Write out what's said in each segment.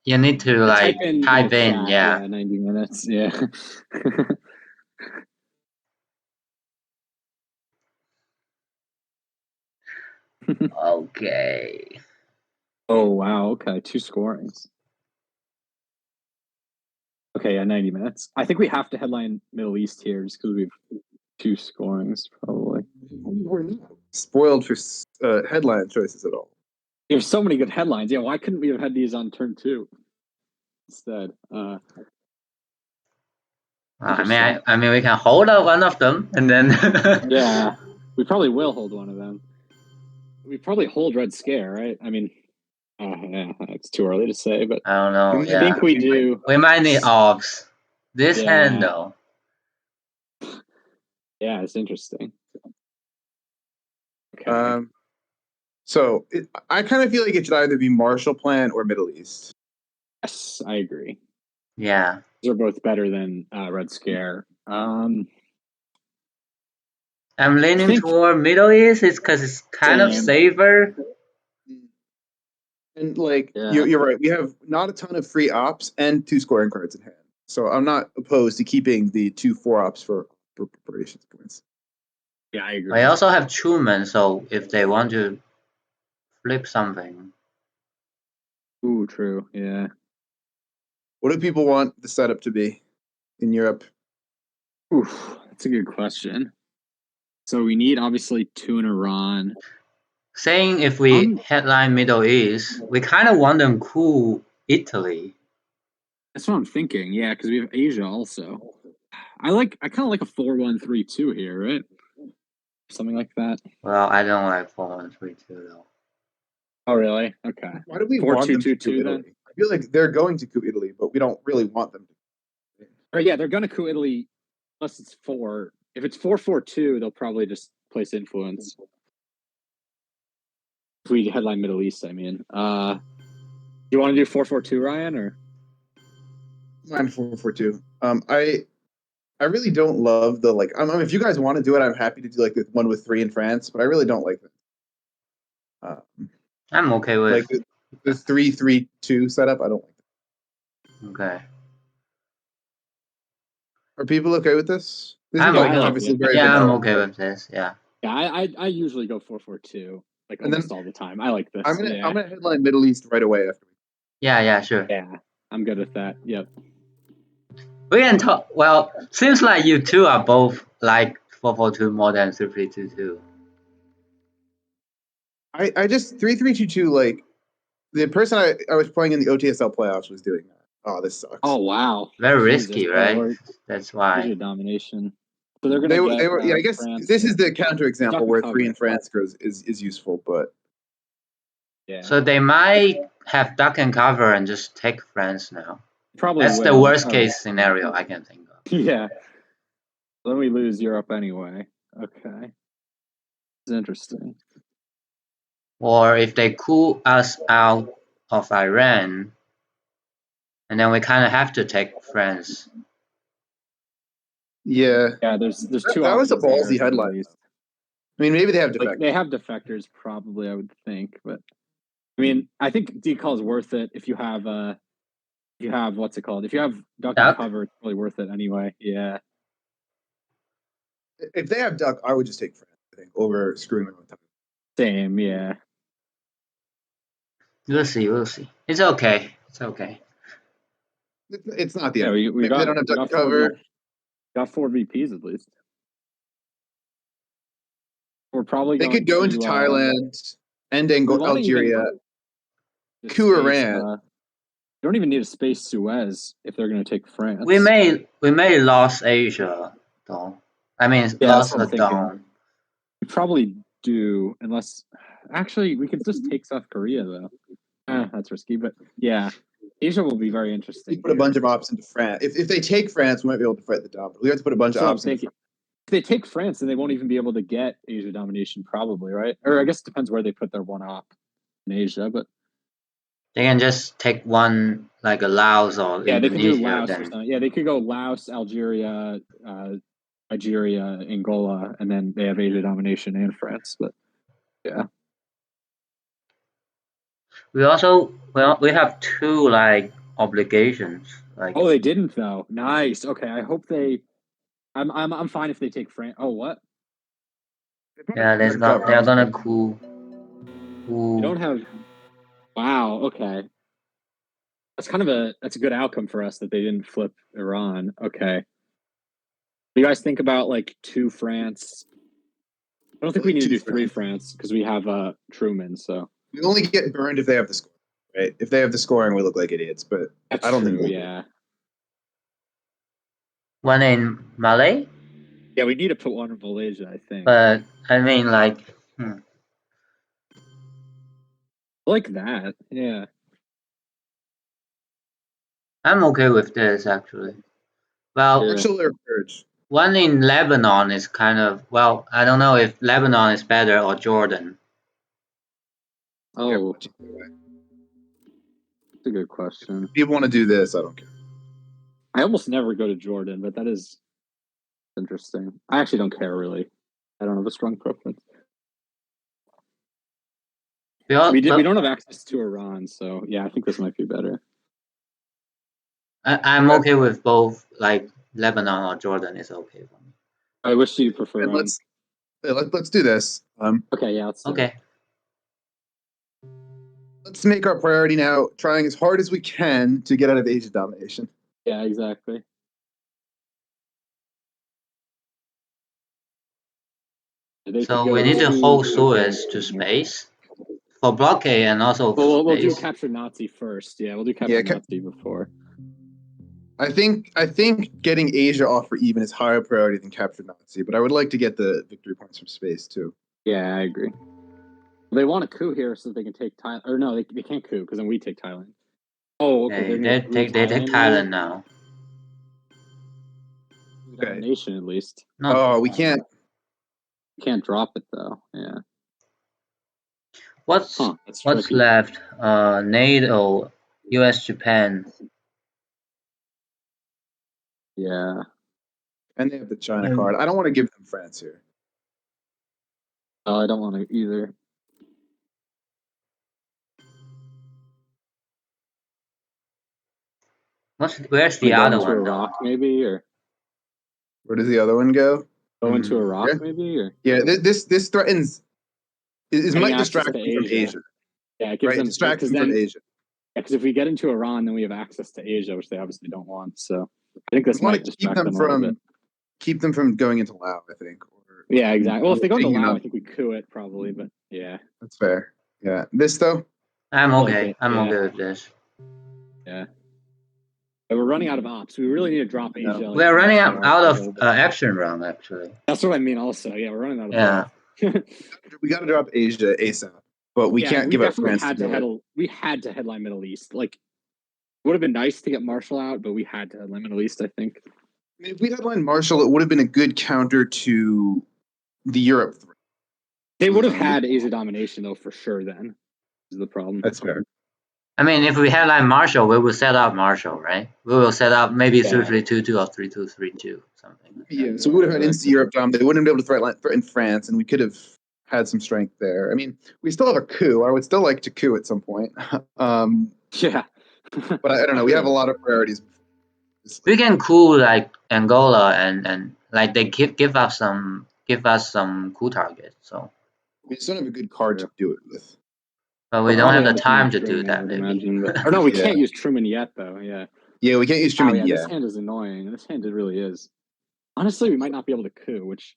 You need to like type in, chat, yeah. 90 minutes, yeah. Okay. Oh wow, okay, 2 scorings. Okay, yeah, 90 minutes. I think we have to headline Middle East here just because we have 2 scorings, probably. We're not spoiled for headline choices at all. There's so many good headlines. Yeah, why couldn't we have had these on turn 2 instead? I mean, we can hold one of them and then. Yeah, we probably will hold one of them. We probably hold Red Scare, right? I mean, yeah, it's too early to say, but I don't know. I think we do. We might need offs. This hand though. Yeah, it's interesting. Okay. So I kind of feel like it should either be Marshall Plan or Middle East. Yes, I agree. Yeah, these are both better than Red Scare. I'm leaning toward Middle East. It's because it's kind of safer. And like you're right, we have not a ton of free ops and 2 scoring cards in hand. So I'm not opposed to keeping the 2 4-ops for preparations points. Yeah, I agree. I also have Truman, so if they want to flip something. Ooh, true. Yeah. What do people want the setup to be in Europe? Oof, that's a good question. So we need obviously 2 in Iran. Saying if we headline Middle East, we kind of want them cool Italy. That's what I'm thinking. Yeah, because we have Asia also. I kind of like a 4-1-3-2 here, right? Something like that. Well, I don't like 4-1-3-2 though. Oh, really? Okay. Why do we want them to coup Italy? I feel like they're going to coup Italy, but we don't really want them to. Or yeah, they're going to coup Italy unless it's 4. If it's 4-4-2, they'll probably just place influence. If we headline Middle East, I mean. You want to do 4-4-2, Ryan, or? Mine 4-4-2. I really don't love the like. If you guys want to do it, I'm happy to do like the one with 3 in France, but I really don't like that. I'm okay with like the 3-3-2 setup. I don't like that. Okay. Are people okay with this? I'm okay with this. Yeah. Yeah, I usually go 4-4-2 like almost all the time. I like this. I'm gonna headline Middle East right away after. Yeah, sure. Yeah, I'm good with that. Yep. We can talk. Well, seems like you two are both like 4-4-2 more than 3-3-2. I just 3-3-2 like the person I was playing in the OTSL playoffs was doing that. Oh, this sucks. Oh wow, very risky, right? That's why. Domination. So they're gonna. They were. I guess France. This is the counter example where 3 in France goes is useful, but. Yeah. So they might have duck and cover and just take France now. Probably that's the worst case scenario I can think of. Yeah. Then we lose Europe anyway. Okay. It's interesting. Or if they coup us out of Iran, and then we kind of have to take France. Yeah. Yeah, there's 2 That was a ballsy headline. I mean, maybe they have defectors. Like, they have defectors, probably, I would think. But, I mean, I think decall is worth it if you have what's it called? If you have duck and cover, it's really worth it anyway. Yeah. If they have duck, I would just take France, I think, over screwing them with time. Same, yeah. We'll see. It's okay. It's not the end. We they don't have duck cover. Got 4 VPs at least. We're probably they could go into Thailand and Algeria. Coup Iran. You don't even need a space Suez if they're going to take France. We may lost Asia though. I mean, lost the Dome. We probably do, unless actually we could just take South Korea though. That's risky, but yeah, Asia will be very interesting. We put a bunch of ops into France. If they take France, we might be able to fight the Dome. But we have to put a bunch of ops into France. If they take France, then they won't even be able to get Asia domination, probably, right? Or I guess it depends where they put their one op in Asia, but they can just take one like a Laos or Indonesia. They could do Laos or something. Yeah, they could go Laos, Algeria, Nigeria, Angola, and then they have Asia domination and France. But yeah, we also Well, we have two like obligations. Like Oh, they didn't though. Nice. Okay, I hope they. I'm fine if they take France. Oh, what? yeah, they're gonna coup. You don't have. Wow. Okay. That's a good outcome for us that they didn't flip Iran. Okay. Do you guys think about like 2 France? I don't think we need to do 3 France because we have Truman. So we only get burned if they have the score, right? If they have the scoring, we look like idiots. But that's I don't true, think. Yeah. One in Malay. Yeah, we need to put one in Malaysia, I think. But I mean, like. Like that, yeah. I'm okay with this actually. Well, Marshall or Kurds? One in Lebanon is kind of well. I don't know if Lebanon is better or Jordan. Oh, that's a good question. If people want to do this, I don't care. I almost never go to Jordan, but that is interesting. I actually don't care really. I don't have a strong preference. We don't have access to Iran, so yeah, I think this might be better. I'm okay with both, like Lebanon or Jordan is okay for me. I wish you prefer Iran. Let's do this. Okay, yeah, let's do it. Let's make our priority now trying as hard as we can to get out of Asia domination. Yeah, exactly. So we need to hold Suez to space for blockade and also we'll do capture Nazi first. Yeah, we'll do capture Nazi before. I think getting Asia off for even is higher priority than capture Nazi, but I would like to get the victory points from space too. Yeah, I agree. They want a coup here so they can take Thailand. Or no, they can't coup because then we take Thailand. Oh, okay. They take Thailand now. Okay. Nation at least. No, we can't. We can't drop it though. Yeah. What's left? NATO, US, Japan. Yeah. And they have the China card. I don't want to give them France here. Oh, I don't want to either. Where's the other one? Iraq, maybe, or where does the other one go? Go into Iraq, maybe, or yeah. This threatens. It might distract them from Asia. Yeah, it gives them distract them from Asia. Yeah, because if we get into Iran, then we have access to Asia, which they obviously don't want. So I think this might distract them from a bit. Keep them from going into Laos, I think. Yeah, exactly. Well, if they go into Laos, I think we coup it probably, but yeah. That's fair. Yeah. This though? I'm okay. I'm okay with this. Yeah. But we're running out of ops. We really need to drop Asia. We're running out of action round, actually. That's what I mean also. Yeah, we're running out of we got to drop Asia ASAP, but we can't give up France. We had to headline Middle East. Like, it would have been nice to get Marshall out, but we had to headline Middle East, I think. I mean, if we headlined Marshall, it would have been a good counter to the Europe threat. They would have had Asia domination, though, for sure, then. Is the problem. That's fair. I mean, if we headline Marshall, we will set up Marshall, right? We will set up maybe 3-3-2-2 or 3-2-3-2, something. Yeah, so we would have had instant Europe dom. They wouldn't be able to threaten France, and we could have had some strength there. I mean, we still have a coup. I would still like to coup at some point. Yeah. But I don't know. We have a lot of priorities. We can coup like Angola and like they give us some coup targets. So we just don't have a good card to do it with. But we don't have the time to do that. Or no, we can't use Truman yet, though. Yeah. Yeah, we can't use Truman yet. This hand is annoying. This hand really is. Honestly, we might not be able to coup, which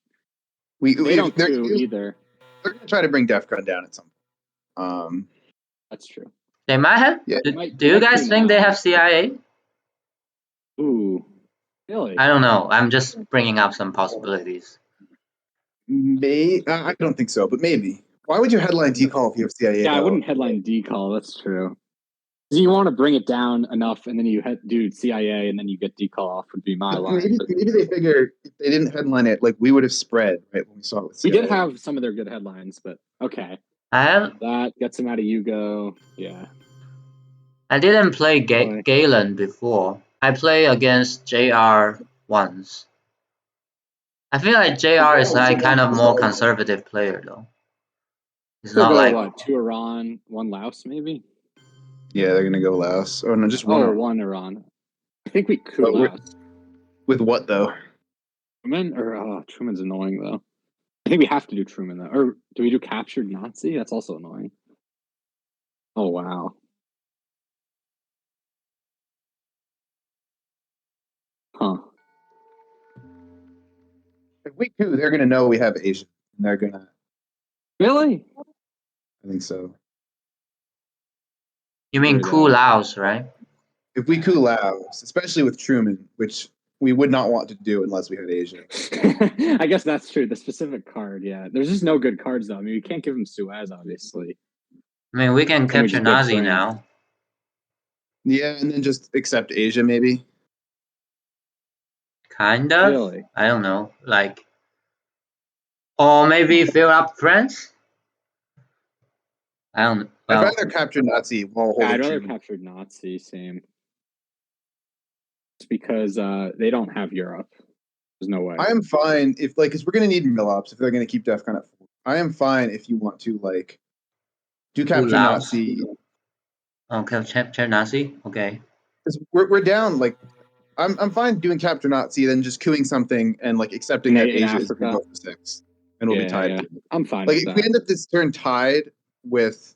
they don't coup either. They're going to try to bring DEFCON down at some point. That's true. They might have. Yeah. Do you guys think they have CIA? Ooh, really? I don't know. I'm just bringing up some possibilities. I don't think so, but maybe. Why would you headline decall if you have CIA? Yeah, I wouldn't headline decall. That's true. You want to bring it down enough, and then you do CIA, and then you get decall off. Would be my line. Maybe they figure if they didn't headline it, like we would have spread right when we saw it with CIA. We did have some of their good headlines, but okay. That gets them out of Yugo. Yeah. I didn't play Galen before. I played against JR once. I feel like JR is like kind of more conservative player though. It's not like what, 2 Iran, 1 Laos, maybe. Yeah, they're gonna go Laos. Oh no, just one. Oh, one Iran. I think we coup Oh, Laos. with what though? Truman's annoying though. I think we have to do Truman though. Or do we do captured Nazi? That's also annoying. Oh wow. Huh. If we coup, they're gonna know we have Asia, and they're gonna. Really? I think so. You mean coup Laos, right? If we coup Laos, especially with Truman, which we would not want to do unless we had Asia. I guess that's true. The specific card, yeah. There's just no good cards though. I mean, we can't give him Suez, obviously. I mean, we can Can we capture just give Nazi France? now. Yeah, and then just accept Asia, maybe. Kind of. Really? I don't know. Like, or maybe fill up France. I don't. I'd Well, rather capture Nazi while Yeah, holding I'd rather Truman. capture Nazi, same. It's because they don't have Europe. There's no way. I am fine if like, because we're gonna need mill-ups if they're gonna keep DEFCON at 4. I am fine if you want to like do capture Laos. Nazi. Oh, capture Nazi. Okay. Because we're down like. I'm fine doing capture Nazi, then just queuing something and like accepting that in Asia is going to Africa. go for 6, and we'll be tied. Yeah. I'm fine Like with if that. we end up this turn tied with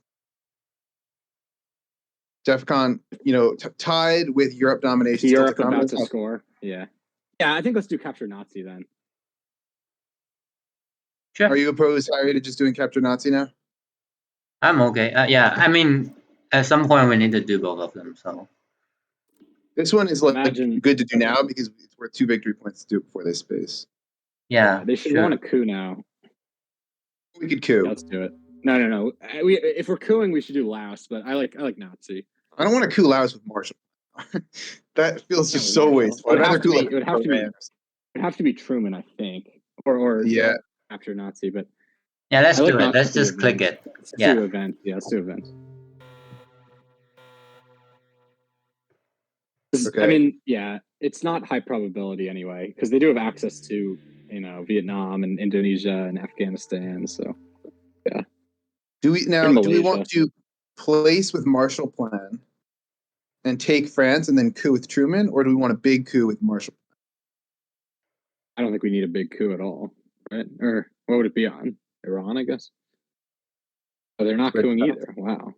DEFCON, tied with Europe domination. Europe about to score. Yeah. Yeah, I think let's do capture Nazi then. Sure. Are you opposed, Harry, to just doing capture Nazi now? I'm okay. Yeah, I mean, at some point we need to do both of them. So this one is like Imagine- good to do now because it's worth 2 victory points to do it before they space. Yeah, they should sure. want a coup now. We could coup. Yeah, let's do it. No. If we're couing, we should do Laos. But I like Nazi. I don't want to coup Laos with Marshall. That feels just so Marshall. wasteful. I'd rather coup like it would have to be Truman, I think, or yeah. capture Nazi. But Yeah, let's I like do it. Nazi Let's for the just click event. it. Let's Yeah. do event. Yeah, let's do event. Okay. I mean, yeah, it's not high probability anyway because they do have access to Vietnam and Indonesia and Afghanistan. So yeah. Do we want to place with Marshall Plan and take France and then coup with Truman, or do we want a big coup with Marshall? I don't think we need a big coup at all, right? Or what would it be on? Iran, I guess. Oh, they're not couing either. Wow.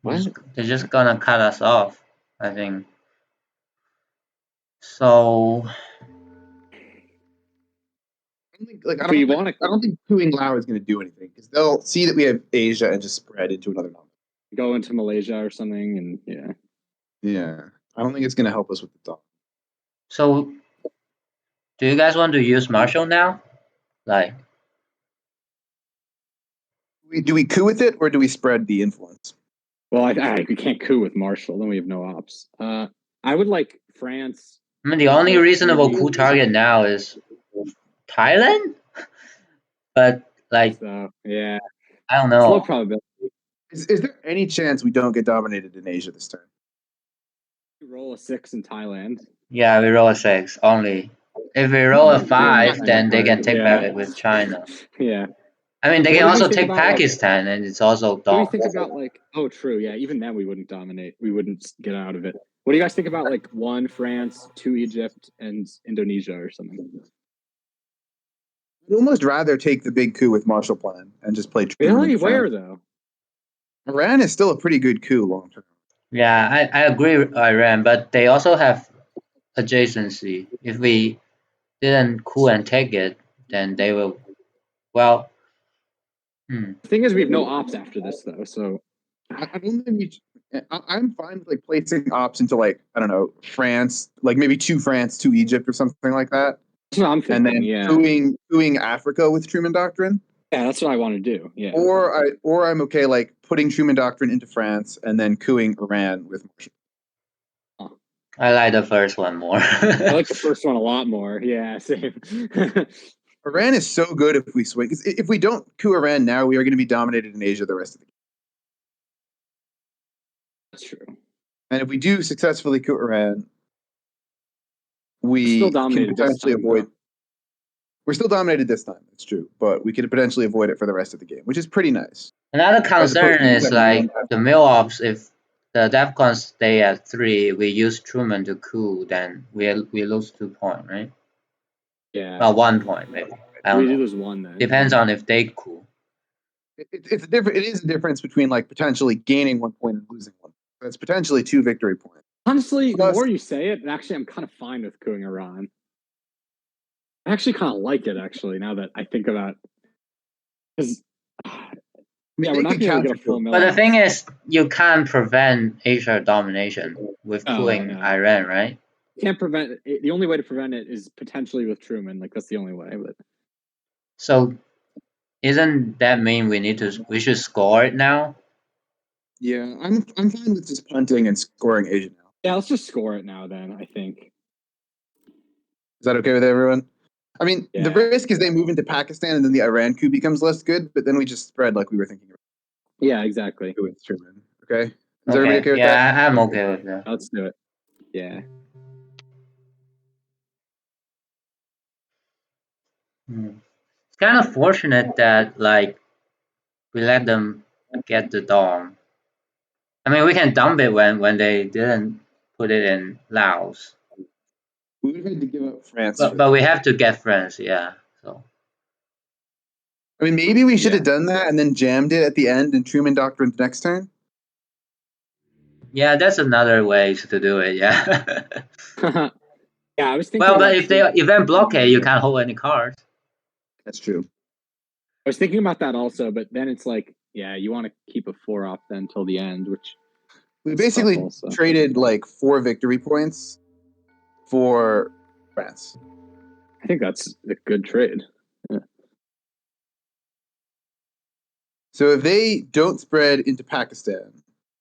What? They're just gonna cut us off, I think. So I don't think couing Lao is going to do anything because they'll see that we have Asia and just spread into another number. Go into Malaysia or something, and yeah. Yeah, I don't think it's going to help us with the top. So, do you guys want to use Marshall now? Like, do we coup with it or do we spread the influence? Well, we can't coup with Marshall. Then we have no ops. I would like France. I mean, the only reasonable coup target now is Thailand, but like, yeah, I don't know. Low probability. Is there any chance we don't get dominated in Asia this turn? We roll a 6 in Thailand. Yeah, we roll a 6 only. If we roll a 5, then they can take back it with China. Yeah. I mean, they can also take Pakistan, and it's also What do you think about oh, true, yeah, even then we wouldn't dominate. We wouldn't get out of it. What do you guys think about 1 France, 2 Egypt, and Indonesia or something? I'd almost rather take the big coup with Marshall Plan and just play Truman. Really? Where though? Iran is still a pretty good coup long term. Yeah, I agree with Iran, but they also have adjacency. If we didn't coup and take it, then they will. Well, The thing is, we have no ops after this though, so I don't think I'm fine with placing ops into I don't know, France, maybe 2 France, 2 Egypt, or something like that. That's what I'm thinking. And then couing Africa with Truman Doctrine. Yeah, that's what I want to do. Yeah. Or I'm okay putting Truman Doctrine into France and then couing Iran with Marshall. I like the first one more. I like the first one a lot more. Yeah, same. Iran is so good if we swing. Because if we don't coup Iran now, we are going to be dominated in Asia the rest of the game. That's true. And if we do successfully coup Iran, we can potentially avoid. We're still dominated this time. It's true, but we could potentially avoid it for the rest of the game, which is pretty nice. Another As opposed concern to is like 7-1. the mil-ops. If the DEFCON stay at 3, we use Truman to coup, then we lose 2 points, right? Yeah. Well, 1 point maybe. I don't We know. lose 1 then. Depends on if they coup. It's different. It is a difference between like potentially gaining 1 point and losing 1. That's potentially 2 victory points. Honestly, Plus- the more you say it, actually, I'm kind of fine with cooing Iran. I actually kind of like it, actually, now that I think about it. Because, yeah, we're not going to get a full But the thing is, you can't prevent Asia domination with cooing no. Iran, right? Can't prevent it. The only way to prevent it is potentially with Truman. Like, that's the only way. But So, isn't that mean we should score it now? Yeah, I'm fine with just punting and scoring Asia now. yeah, let's just score it now. Then I think. Is that okay with everyone? I mean, Yeah. the risk is they move into Pakistan and then the Iran coup becomes less good, but then we just spread like we were thinking. Yeah, exactly. With Truman. Okay. Is everybody okay with yeah, that? I'm okay with that. Let's do it. Yeah. It's kind of fortunate that like we let them get the dome. I mean, we can dump it when they didn't put it in Laos. We would have had to give up France. But we have to get France, yeah. So I mean, maybe we should have done that and then jammed it at the end and Truman doctrine next turn. yeah, that's another way to do it. Yeah. Yeah, I was thinking. Well, but if they event blockade, you can't hold any cards. That's true. I was thinking about that also, but then it's like, yeah, you want to keep a 4-op then till the end, which we basically traded like 4 victory points for France. I think that's a good trade. Yeah. So if they don't spread into Pakistan,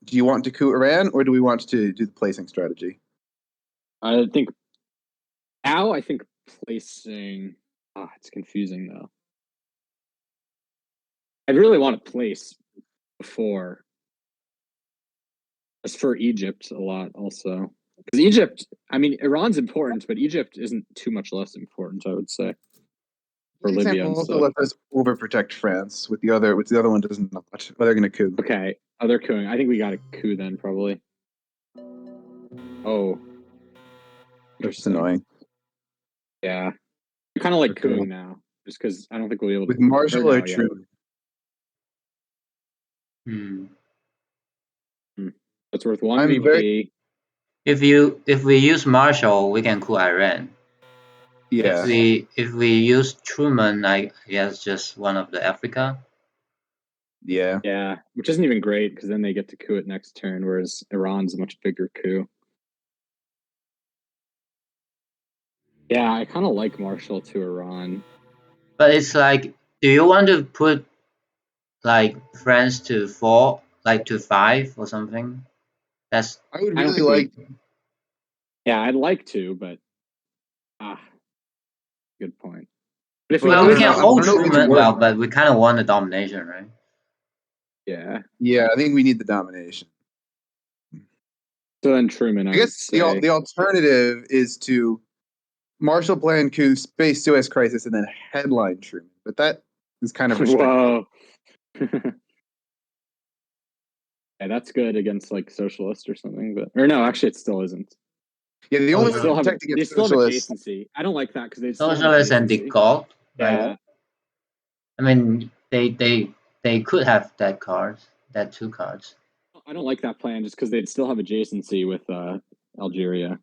do you want to coup Iran or do we want to do the placing strategy? I think now placing. It's confusing though. I'd really want to place before. As for Egypt a lot also. Because Egypt, I mean, Iran's important, but Egypt isn't too much less important, I would say. For Libya and also stuff. let us overprotect France with the other, which the other one doesn't know much. But they're going to coup. Okay, they're cooing. I think we got a coup then, probably. Oh. It's annoying. Yeah. I kind of like cooing now, just because I don't think we'll be able to. With Marshall or Truman? It's worth 1 VP. If we use Marshall, we can coup Iran. Yeah. If we use Truman, I guess just one of the Africa. Yeah. Yeah, which isn't even great because then they get to coup it next turn, whereas Iran's a much bigger coup. Yeah, I kind of like Marshall to Iran. But it's like, do you want to put like France to 4, like to 5 or something? I would really like. Yeah, I'd like to, but good point. But if we can hold Truman, well, but we kind of want the domination, right? Yeah. Yeah, I think we need the domination. So then Truman, I guess the alternative is to Marshall Plan coup, space Suez Crisis, and then headline Truman. But that is kind of restricted. Whoa. Yeah, that's good against like socialist or something, but or no, actually, it still isn't. Yeah, the only they still have adjacency. I don't like that because they socialist and the gold. Yeah. Right? I mean, they could have that 2 cards. I don't like that plan just because they'd still have adjacency with Algeria.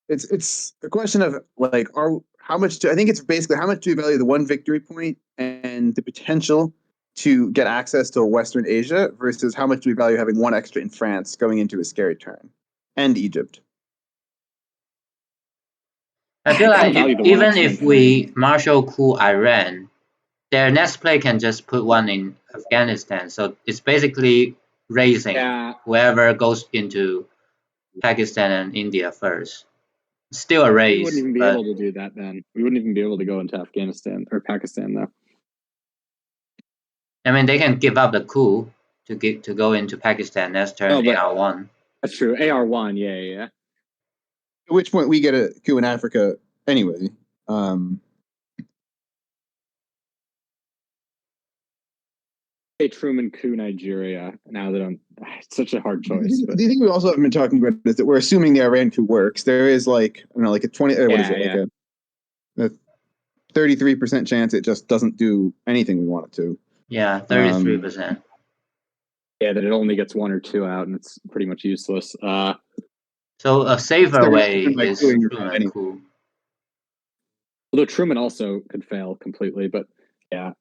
It's a question of like how much I think it's basically how much do you value the 1 victory point and the potential to get access to Western Asia versus how much do we value having 1 extra in France going into a scary turn and Egypt. I feel like even if we Marshall coup Iran, their next play can just put 1 in Afghanistan. So it's basically raising whoever goes into Pakistan and India first. Still a raise. We wouldn't even be able to do that then. We wouldn't even be able to go into Afghanistan or Pakistan though. I mean, they can give up the coup to go into Pakistan next turn. AR1. That's true. AR1, yeah. At which point we get a coup in Africa anyway, Truman coup Nigeria. Now that it's such a hard choice. The thing we also haven't been talking about is that we're assuming the Iran coup works. There is like, I don't know, like a 20, what is it? Like a 33% chance it just doesn't do anything we want it to. Yeah, 33%. Yeah, that it only gets 1 or 2 out, and it's pretty much useless. So a safer way is Truman coup. Although Truman also could fail completely, but yeah.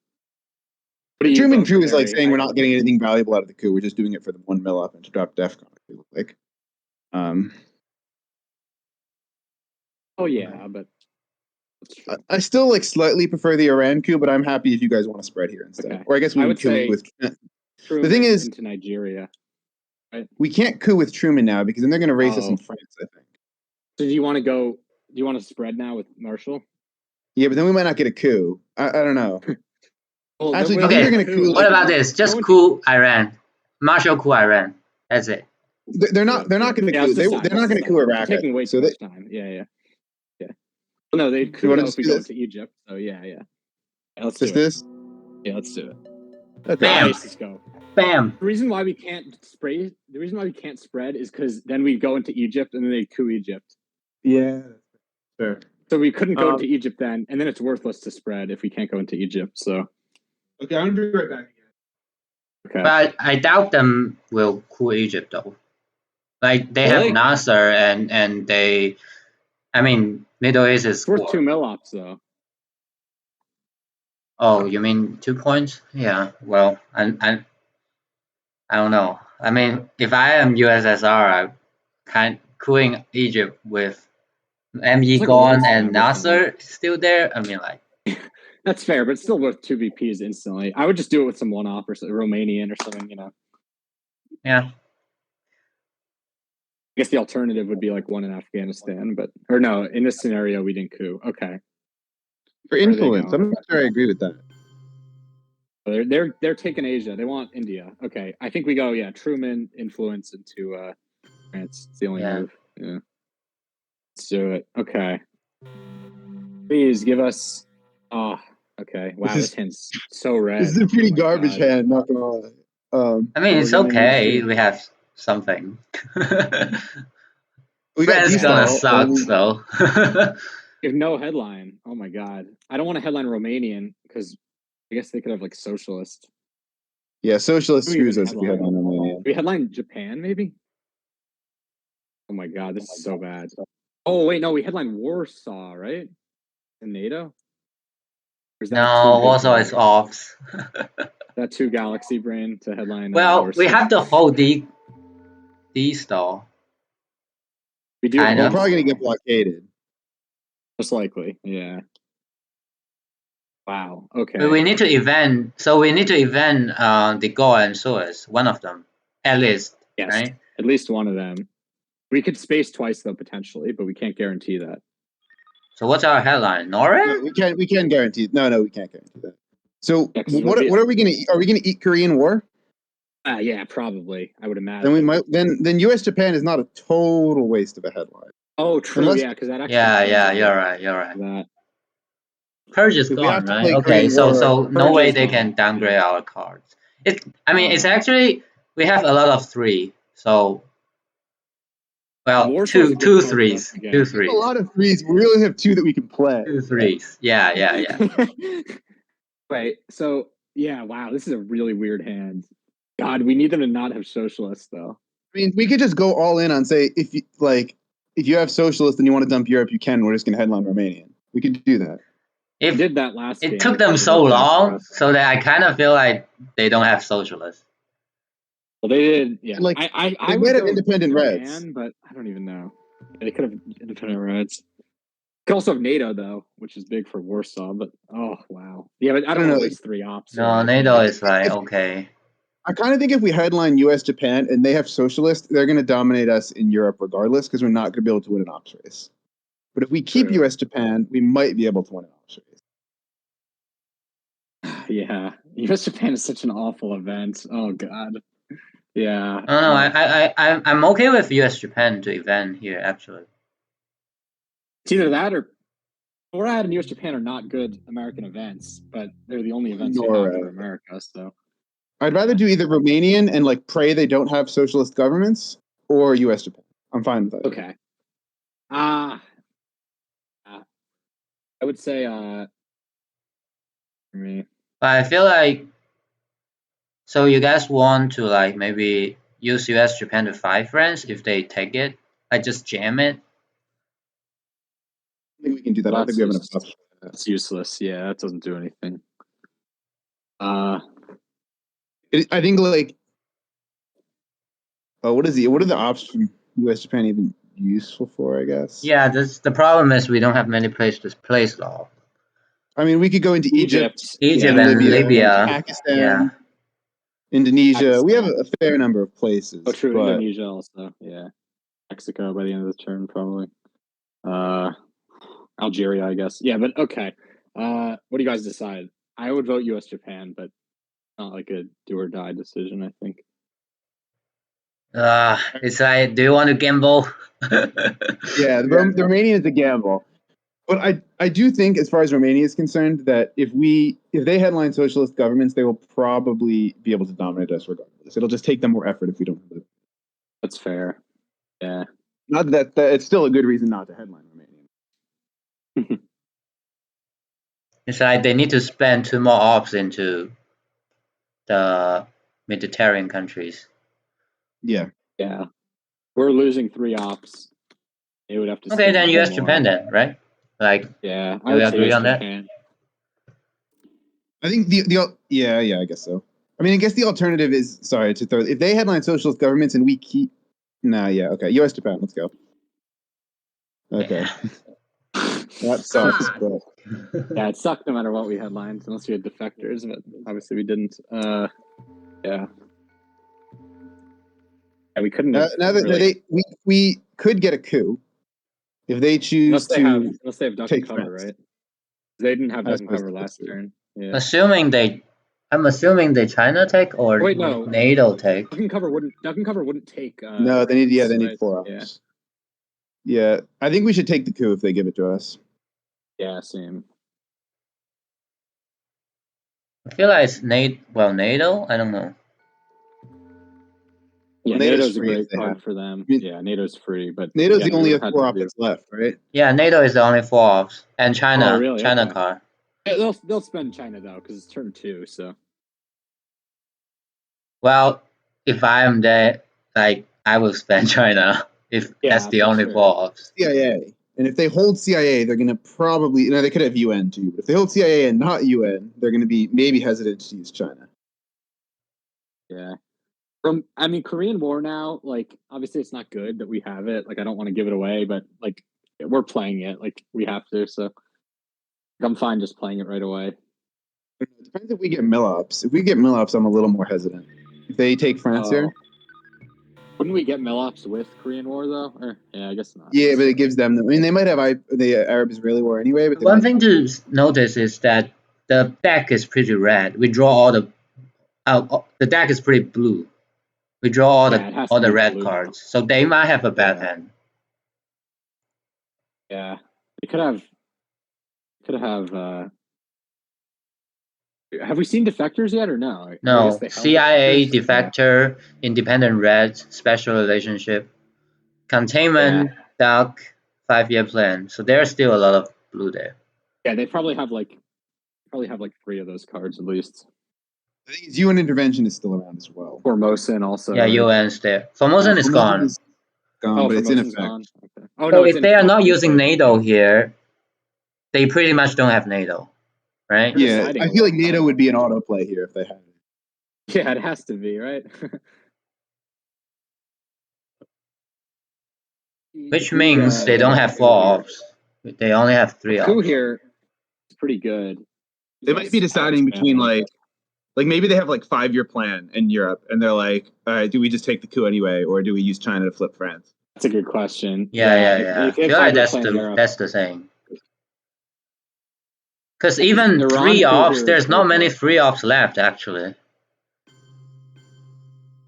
The Truman coup is like saying we're not getting anything valuable out of the coup. We're just doing it for the 1 mil up and to drop DEFCON. Like, oh yeah, but I still like slightly prefer the Iran coup, but I'm happy if you guys want to spread here instead. Okay. Or I guess we would coup with. Truman the thing is, into Nigeria. Right? We can't coup with Truman now because then they're going to race us in France, I think. So do you want to go? Do you want to spread now with Marshall? Yeah, but then we might not get a coup. I don't know. Well, actually, okay. They're going to coup. What about this? Just coup Iran, Marshall coup Iran. That's it. They're not going to coup. They're not going to coup Iraq. They're taking way too much time. Yeah. Well, no, they'd coup if we go to Egypt. So yeah. Let's do this. Yeah, let's do it. Okay. Bam. Let's go. Bam. The reason why we can't spread is because then we go into Egypt and then they coup Egypt. Yeah, sure. So we couldn't go into Egypt then, and then it's worthless to spread if we can't go into Egypt. So. Okay, I'm gonna be right back again. Okay. But I doubt them will coup Egypt though. Like they have Nasser and they, I mean, Middle East is worth 2 mil ops though. Oh, you mean 2 points? Yeah. Well, I don't know. I mean, if I am USSR, I'm cooing Egypt with ME gone and Nasser still there. I mean, like. That's fair, but it's still worth 2 VPs instantly. I would just do it with some one-off or Romanian or something, Yeah. I guess the alternative would be like 1 in Afghanistan, or no, in this scenario, we didn't coup. Okay. For influence, I'm not sure I agree with that. They're taking Asia. They want India. Okay, I think we go. Yeah, Truman influence into France. It's the only move. Yeah. Let's do it. Okay. Please give us. Oh, okay. Wow, this hand's so red. This is a pretty garbage hand. Not gonna lie. I mean, it's okay. We have something. France gonna suck, so. We have no headline. Oh my god, I don't want to headline Romanian because I guess they could have like socialist. Yeah, socialist screws us if we headline Romanian. We headline Japan, maybe. Oh my god, this is so bad. Oh wait, no, we headline Warsaw, right? In NATO. No, Warsaw is off. That too galaxy brain to headline. Well, we have the whole D stall. We do. We're probably gonna get blockaded. Most likely, yeah. Wow. Okay. But we need to event. So we need to event the Goa and Suez. One of them, at least. Yes. Right? At least one of them. We could space twice though potentially, but we can't guarantee that. So what's our headline? Norway? No, we can't guarantee. No, we can't guarantee that. So what are we gonna eat? Are we gonna eat Korean War? Yeah, probably. I would imagine. Then we might. Then U.S. Japan is not a total waste of a headline. Oh, true. Yeah, because that actually. Yeah. You're right. That. Purge is gone, right? Okay, so no way they can downgrade our cards. It's actually we have a lot of 3, so. Well, two threes. A lot of 3s. We really have 2 that we can play. 2 3s. Yeah. Wait. So yeah. Wow. This is a really weird hand. God, we need them to not have socialists, though. I mean, we could just go all in on say if you have socialists and you want to dump Europe, you can. We're just going to headline Romanian. We could do that. It did that last. It took them so long, so that I kind of feel like they don't have socialists. Well, they did. Yeah, like I might have independent Reds, but I don't even know. They could have independent Reds. Could also have NATO though, which is big for Warsaw. But oh wow, yeah, but I don't know. It's 3 ops. No, NATO is like okay. I kind of think if we headline U.S. Japan and they have socialists, they're going to dominate us in Europe regardless because we're not going to be able to win an ops race. But if we keep U.S. Japan, we might be able to win an ops race. Yeah, U.S. Japan is such an awful event. Oh god. Yeah. No, I'm okay with U.S. Japan to event here actually. It's either that or NORAD and US Japan are not good American events, but they're the only events we have NORAD. for America. So I'd rather do either Romanian and like pray they don't have socialist governments, or US Japan. I'm fine with that. okay. I would say for me. But I feel like, so you guys want to like maybe use US Japan to fight France if they take it, like just jam it. I think we can do that. I don't think we have enough stuff. That's useless. Yeah, that doesn't do anything. I think like, what are the options from US Japan even useful for? I guess. Yeah, the problem is we don't have many places to place law. I mean, we could go into Egypt and Libya, Pakistan, Indonesia. We have a fair number of places. Oh, true. Indonesia also. Yeah. Mexico by the end of the turn, probably. Algeria, I guess. Yeah, but okay. What do you guys decide? I would vote US Japan, but not like a do or die decision, I think. It's like, do you want to gamble? Yeah, the Romanian is a gamble. But I do think, as far as Romania is concerned, that if they headline socialist governments, they will probably be able to dominate us regardless. It'll just take them more effort if we don't have it. That's fair. Yeah. Not that it's still a good reason not to headline Romania. It's like they need to spend 2 more ops into the Mediterranean countries. Yeah. Yeah. We're losing 3 ops. They would have to. Okay, then US Japan then, right? Like, yeah, do we agree on that? I think I guess so. I mean, I guess the alternative is, sorry to throw, if they headline socialist governments and we keep, okay, US Japan, let's go. Okay. That sucks, but yeah, it sucked no matter what we headlined, unless we had defectors, but obviously we didn't. Yeah, we couldn't. Now that we could get a coup if they choose unless they have duck take and cover, France. right? They didn't have duck and cover last turn. Yeah. I'm assuming they China take or wait, no. NATO take. Duck and cover wouldn't take. No, they need 4 ops. Yeah, I think we should take the coup if they give it to us. Yeah, same. I feel like it's NATO. I don't know. Yeah, NATO's a great card for them. Yeah, NATO's free, but NATO's the only 4 ops that's left, right? Yeah, NATO is the only 4 ops, and China, China card. Yeah, they'll spend China though, because it's turn 2. So. Well, if I am there, like I will spend China if that's the only 4 ops. CIA, and if they hold CIA, they're gonna probably they could have UN too. But if they hold CIA and not UN, they're gonna be maybe hesitant to use China. Yeah. Korean War now, like, obviously it's not good that we have it. Like, I don't want to give it away, but, like, we're playing it. Like, we have to, so I'm fine just playing it right away. It depends if we get mill-ups. If we get mill-ups, I'm a little more hesitant. If they take France here. Wouldn't we get mill-ups with Korean War, though? Yeah, I guess not. Yeah, but it gives them... I mean, they might have the Arab-Israeli War anyway, but... One thing to notice is that the deck is pretty red. We draw all the... the deck is pretty blue. We draw all the red cards, so they might have a bad hand. Yeah, they could have. Have we seen defectors yet, or no? No, CIA defector, independent red, special relationship, containment, duck, 5-year plan. So there's still a lot of blue there. Yeah, they probably have like 3 of those cards at least. I think UN intervention is still around as well. Formosan also. Yeah, UN's there. Formosan is gone. But it's in effect. Okay. Oh, so if they are not using NATO here, they pretty much don't have NATO, right? Yeah, I feel like NATO would be an autoplay here if they had it. Yeah, it has to be, right? Which means they don't have 4 ops. They only have 3 ops. Coup here is pretty good. They might be deciding between like maybe they have like 5-year plan in Europe, and they're like, all right, do we just take the coup anyway, or do we use China to flip France? That's a good question. Yeah. I feel like that's the same. Because even 3 ops, there's not many 3 ops left actually.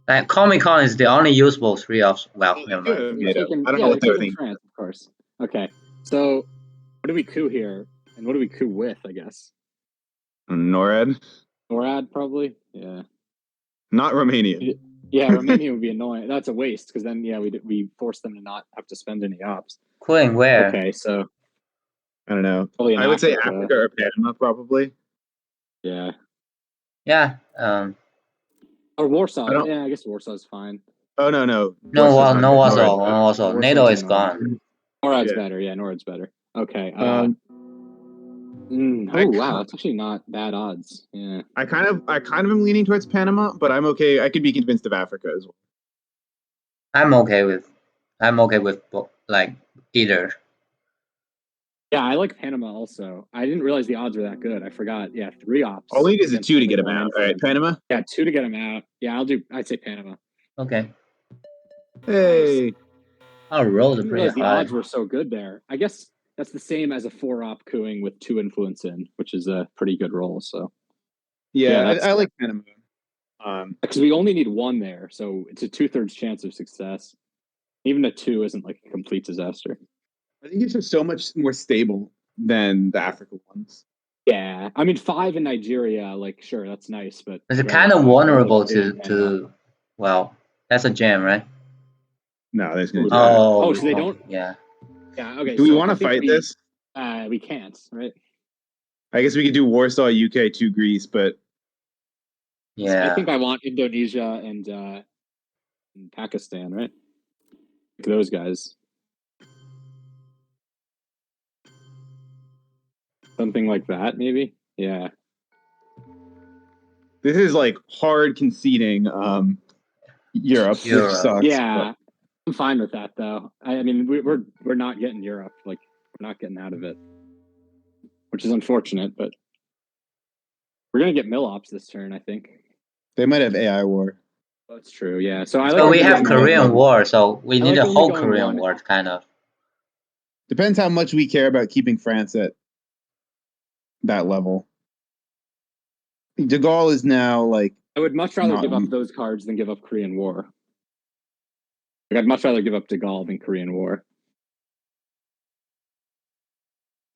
Like Comic-Con is the only usable 3 ops. Well, never mind. I don't know what they're thinking. France, of course. Okay, so what do we coup here? And what do we coup with, I guess? NORAD? NORAD, probably? Yeah. Not Romania. Yeah, Romania would be annoying. That's a waste, because then, yeah, we force them to not have to spend any ops. Quitting where? Okay, so... I don't know. Probably in I would say Africa. Africa or Panama, probably. Yeah. Yeah. Or Warsaw. I don't- Yeah, I guess Warsaw's fine. Oh, no. No, Warsaw's not no good. Warsaw. NORAD's No Warsaw. Warsaw's NATO is annoying. gone. NORAD's Yeah. better. Yeah, NORAD's better. Okay. I wow, that's actually not bad odds. Yeah. I kind of am leaning towards Panama, but I'm okay. I could be convinced of Africa as well. I'm okay with like either. Yeah, I like Panama also. I didn't realize the odds were that good. I forgot. Yeah, 3 ops. All we need is a against 2 to get only him one out. All right, influence. Panama. Yeah, 2 to get him out. Yeah, I'd say Panama. Okay. Hey. I'll roll I the didn't pretty realize the high. odds were so good there. I guess that's the same as a 4-op cooing with 2 influence in, which is a pretty good roll. So Yeah, that's I like Panama. because we only need 1 there, so it's a 2/3 chance of success. Even a 2 isn't like a complete disaster. I think it's just so much more stable than the Africa ones. Yeah, I mean 5 in Nigeria, like sure, that's nice, but It's kind of five, vulnerable like, to. Well, that's a jam, right? No, there's gonna. Oh, so they don't. Yeah. Yeah. Okay. Do we so want I to think fight this? We can't, right? I guess we could do Warsaw, UK, 2 Greece, but Yeah. I think I want Indonesia and Pakistan, right? Like those guys. Something like that, maybe. Yeah. this is like hard conceding. Europe, which sucks. Yeah, I'm fine with that though. I mean, we're not getting Europe. Like we're not getting out of it, which is unfortunate. But we're gonna get Milops this turn, I think. They might have AI war. That's true. Yeah. So we have Korean War, so we need a whole Korean War, kind of. Depends how much we care about keeping France at that level. De Gaulle is now like. I would much rather give up those cards than give up Korean War. Like, I'd much rather give up De Gaulle than Korean War.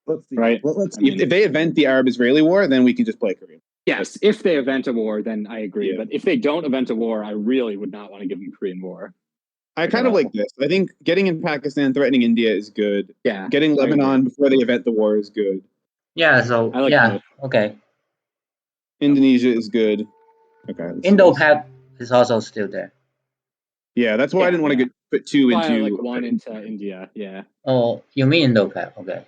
Let's see. Right? Let's see. If they event the Arab-Israeli war, then we can just play Korean. Yes, if they event a war, then I agree. Yeah. But if they don't event a war, I really would not want to give them Korean War. I kind of like this. I think getting in Pakistan, threatening India is good. Yeah. Getting Lebanon before they event the war is good. Yeah, so I like both. Okay. Indonesia is good. Okay. Indo-Pak is also still there. Yeah, that's why I didn't want to put 2 into. I like 1 into India. Yeah. Oh, you mean Indo-Pak? Okay.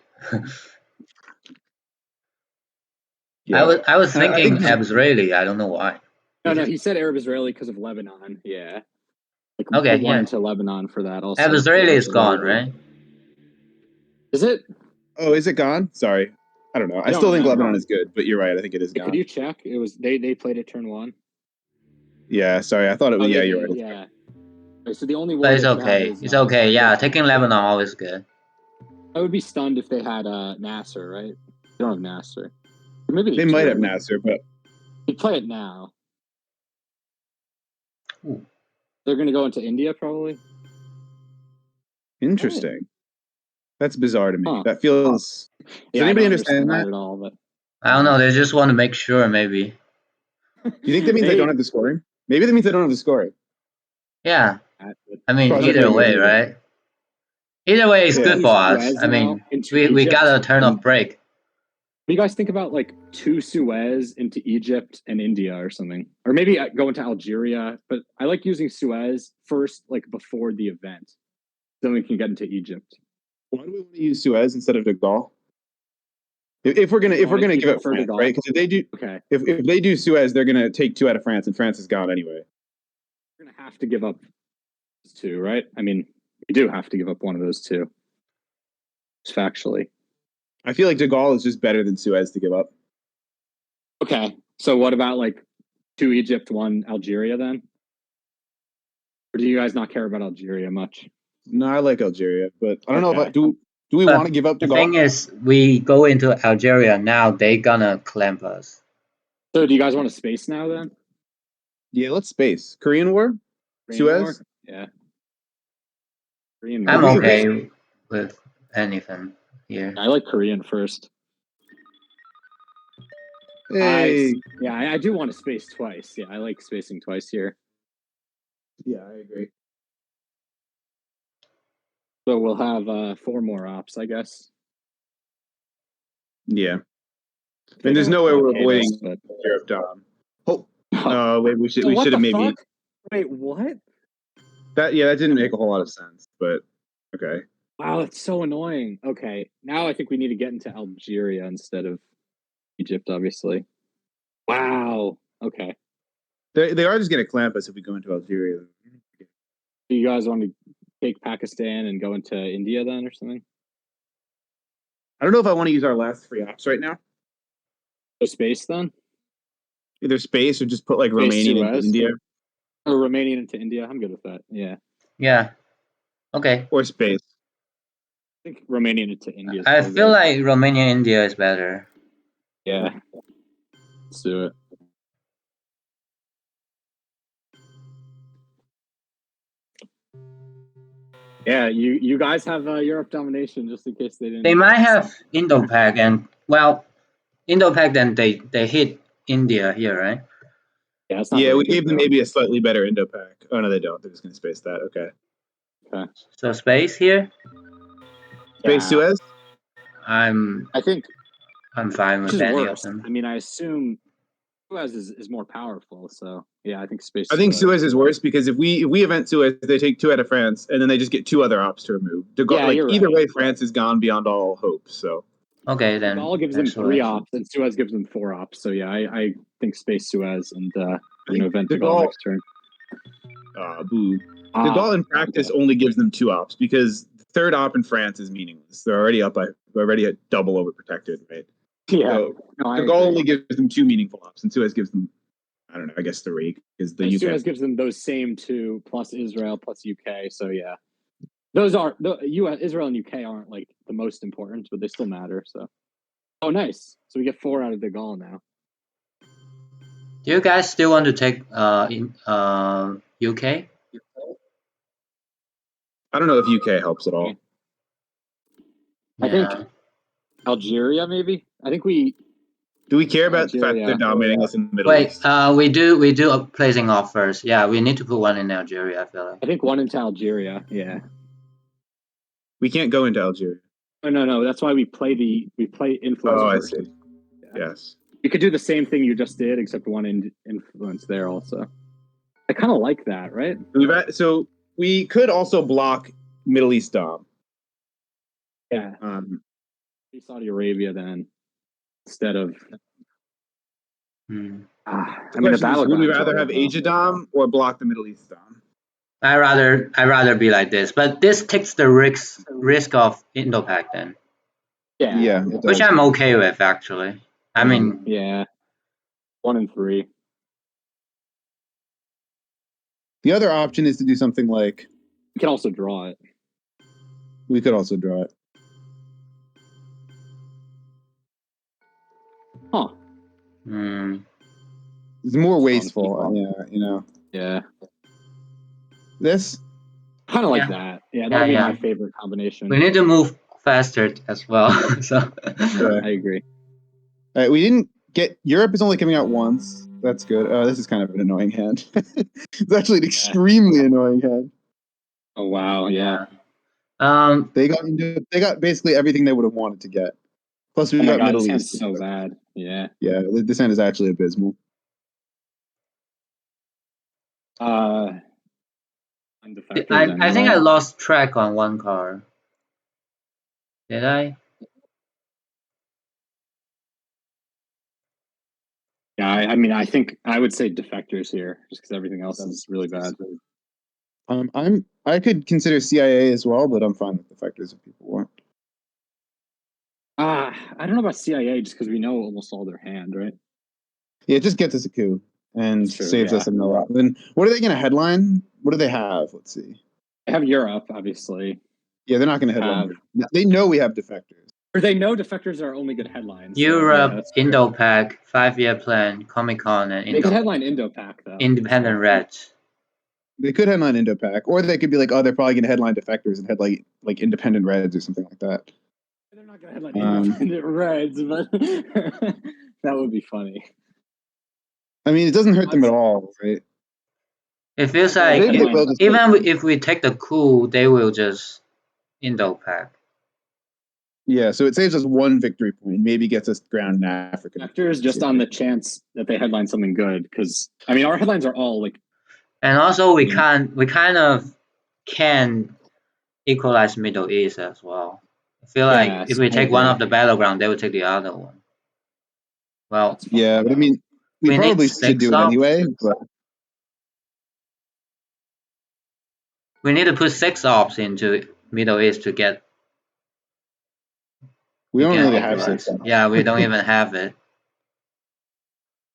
Yeah. I was thinking Arab-Israeli. I don't know why. No, he said Arab-Israeli because of Lebanon. Yeah. Like, okay, put 1 into Lebanon for that also. Arab-Israeli is gone, right? Is it? Oh, is it gone? Sorry. I don't know. I still think Lebanon is good, but you're right. I think it is gone. Could you check? It was they played it turn 1. Yeah, sorry. I thought it was. Yeah, you're right. Yeah. So the only but it's okay. It's okay. Yeah, taking Lebanon always good. I would be stunned if they had Nasser, right? They don't have Nasser. Or maybe they might have Nasser, but they play it now. Ooh. They're going to go into India probably. Interesting. That's bizarre to me. Huh. That feels. Does anybody understand that at all? But I don't know. They just want to make sure, maybe. You think that means they don't have the scoring? Maybe that means they don't have the scoring. Yeah. I mean, Probably either way, right? Either way, it's good for us. I mean, we got a turn of break. What do you guys think about like 2 Suez into Egypt and India or something? Or maybe go into Algeria, but I like using Suez first, like before the event. Then we can get into Egypt. Why do we want to use Suez instead of De Gaulle? If we're gonna give it France, right? Because if they do, if they do Suez, they're gonna take 2 out of France, and France is gone anyway. We're gonna have to give up 2, right? I mean, we do have to give up one of those 2. Just factually. I feel like De Gaulle is just better than Suez to give up. Okay, so what about like 2 Egypt, 1 Algeria then? Or do you guys not care about Algeria much? No, I like Algeria, but I don't know if do we want to give up De Gaulle? The thing is, we go into Algeria now, they gonna clamp us. So do you guys want to space now then? Yeah, let's space. Korean War? Suez? War? Yeah. Korean War. I'm okay with anything here. I like Korean first. Hey. I do want to space twice. Yeah, I like spacing twice here. Yeah, I agree. So we'll have 4 more ops, I guess. Yeah. And there's no way we're avoiding Europe Dom. Wait, we should have maybe. Fuck? Wait, what? That didn't make a whole lot of sense, but okay. Wow, that's so annoying. Okay, now I think we need to get into Algeria instead of Egypt, obviously. Wow. Okay. They are just going to clamp us if we go into Algeria. Do you guys want to take Pakistan and go into India then, or something? I don't know if I want to use our last free ops right now. So space then? Either space or just put like Romania into India. Or Romania into India. I'm good with that. Yeah. Yeah. Okay. Or space. I think Romania into India. I feel like Romania India is better. Yeah. Let's do it. Yeah, you guys have Europe domination just in case they didn't. They might have Indo-Pak and Indo-Pak then they hit India here, right? Yeah, we gave them maybe a slightly better Indo-Pak. Oh no, they don't. They're just gonna space that. Okay. So space here. Space Suez. I think I'm fine with any of them. I mean, I assume Suez is more powerful, so yeah, I think space. I think Suez is worse because if we event Suez, they take 2 out of France, and then they just get 2 other ops to remove. Either way, France is gone beyond all hope. So okay, then all gives them 3 ops, and Suez gives them 4 ops. So yeah, I think space Suez and event De Gaulle next turn. Boo. De Gaulle in practice only gives them 2 ops because the 3rd op in France is meaningless. They're already already at double overprotected, right? Yeah. So De Gaulle only gives them 2 meaningful ops, and Suez gives them, I don't know, I guess 3 because the UK. Suez gives them those same 2 plus Israel plus UK. So yeah, those are Israel and UK aren't like the most important, but they still matter. So oh, nice. So we get 4 out of De Gaulle now. Do you guys still want to take UK? I don't know if UK helps at all. I think Algeria, maybe. I think we. Do we care about the fact they're dominating us in the Middle East? We do a placing off first. Yeah, we need to put 1 in Algeria. I feel like. I think 1 into Algeria. Yeah. We can't go into Algeria. Oh, no. That's why we play influence. Oh, first. I see. Yeah. Yes. You could do the same thing you just did, except 1 influence there also. I kind of like that, right? So we could also block Middle East Dom. Yeah. Saudi Arabia then, instead of. I mean, would we rather have Asia Dom or block the Middle East Dom? I rather be like this, but this takes the risk of Indo-Pak then. Yeah. Which I'm okay with actually. I mean. Yeah. 1 and 3. The other option is to do something like. We can also draw it. We could also draw it. Huh. It's more wasteful. Yeah. This? Kind of like that. Yeah, that would be my favorite combination. We need to move faster as well. So I agree. All right, we didn't get Europe is only coming out once. That's good. This is kind of an annoying hand. It's actually an extremely annoying hand. Oh wow, yeah. They got basically everything they would have wanted to get. Plus we got Middle East. So bad. Yeah. Yeah, this hand is actually abysmal. I think I lost track on 1 card. Did I? Yeah, I mean, I think I would say defectors here, just because everything else is really bad. I could consider CIA as well, but I'm fine with defectors if people want. I don't know about CIA, just because we know almost all their hand, right? Yeah, it just gets us a coup and saves us a lot. Then what are they going to headline? What do they have? Let's see. They have Europe, obviously. Yeah, they're not going to headline. They know we have defectors. Or they know defectors are only good headlines. Europe, Indo-Pak, 5-year plan, Comic-Con, and they could headline Indo-Pak though. Independent Reds. They could headline Indo-Pak, or they could be like, oh, they're probably going to headline defectors and headline like Independent Reds or something like that. They're not going to headline Independent Reds, but That would be funny. I mean, it doesn't hurt them at all, right? It feels I like think they will just even if we take the coup, they will just Indo-Pac. Yeah, so it saves us 1 victory point, maybe gets us ground in Africa. Factors just on the chance that they headline something good, because I mean our headlines are all like. And also we kind of can equalize Middle East as well. I feel like if we take one of the battleground, they will take the other one. Well, yeah, but I mean, we probably should do it anyway. But we need to put 6 ops into Middle East to get. We don't really have 6 ops. Yeah, we don't even have it.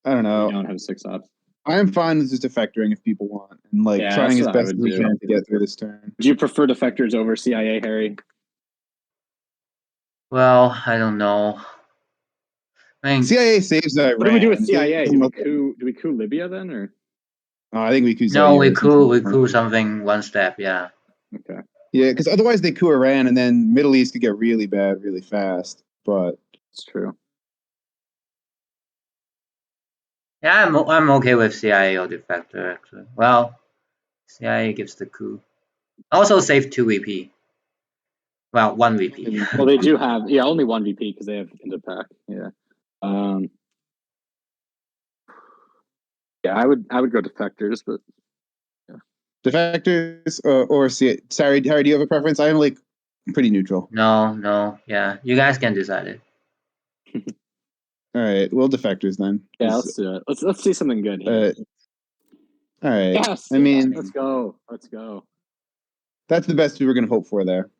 I don't know. We don't have 6 ops. I'm fine with just defectoring if people want, and like trying as best as we can to get through this turn. Do you prefer defectors over CIA, Harry? Well, I don't know. I mean, CIA saves Iran. What do we do with CIA? Do we coup Libya then, or? I think we coup. No, we coup something 1 step. Yeah. Okay. Yeah, because otherwise they coup Iran, and then Middle East could get really bad really fast. But it's true. Yeah, I'm okay with CIA or defector actually. Well, CIA gives the coup. Also save 2 VP. Well, 1 VP. Well, they do have only 1 VP because they have Indo-Pac. Yeah. Yeah, I would go defectors, but yeah. Defectors or CIA. Sorry, Harry, do you have a preference? I'm like pretty neutral. No, yeah, you guys can decide it. All right, well, defectors then. Yeah, let's do it. Let's see something good here. All right. Yes. I mean, let's go. That's the best we were going to hope for there.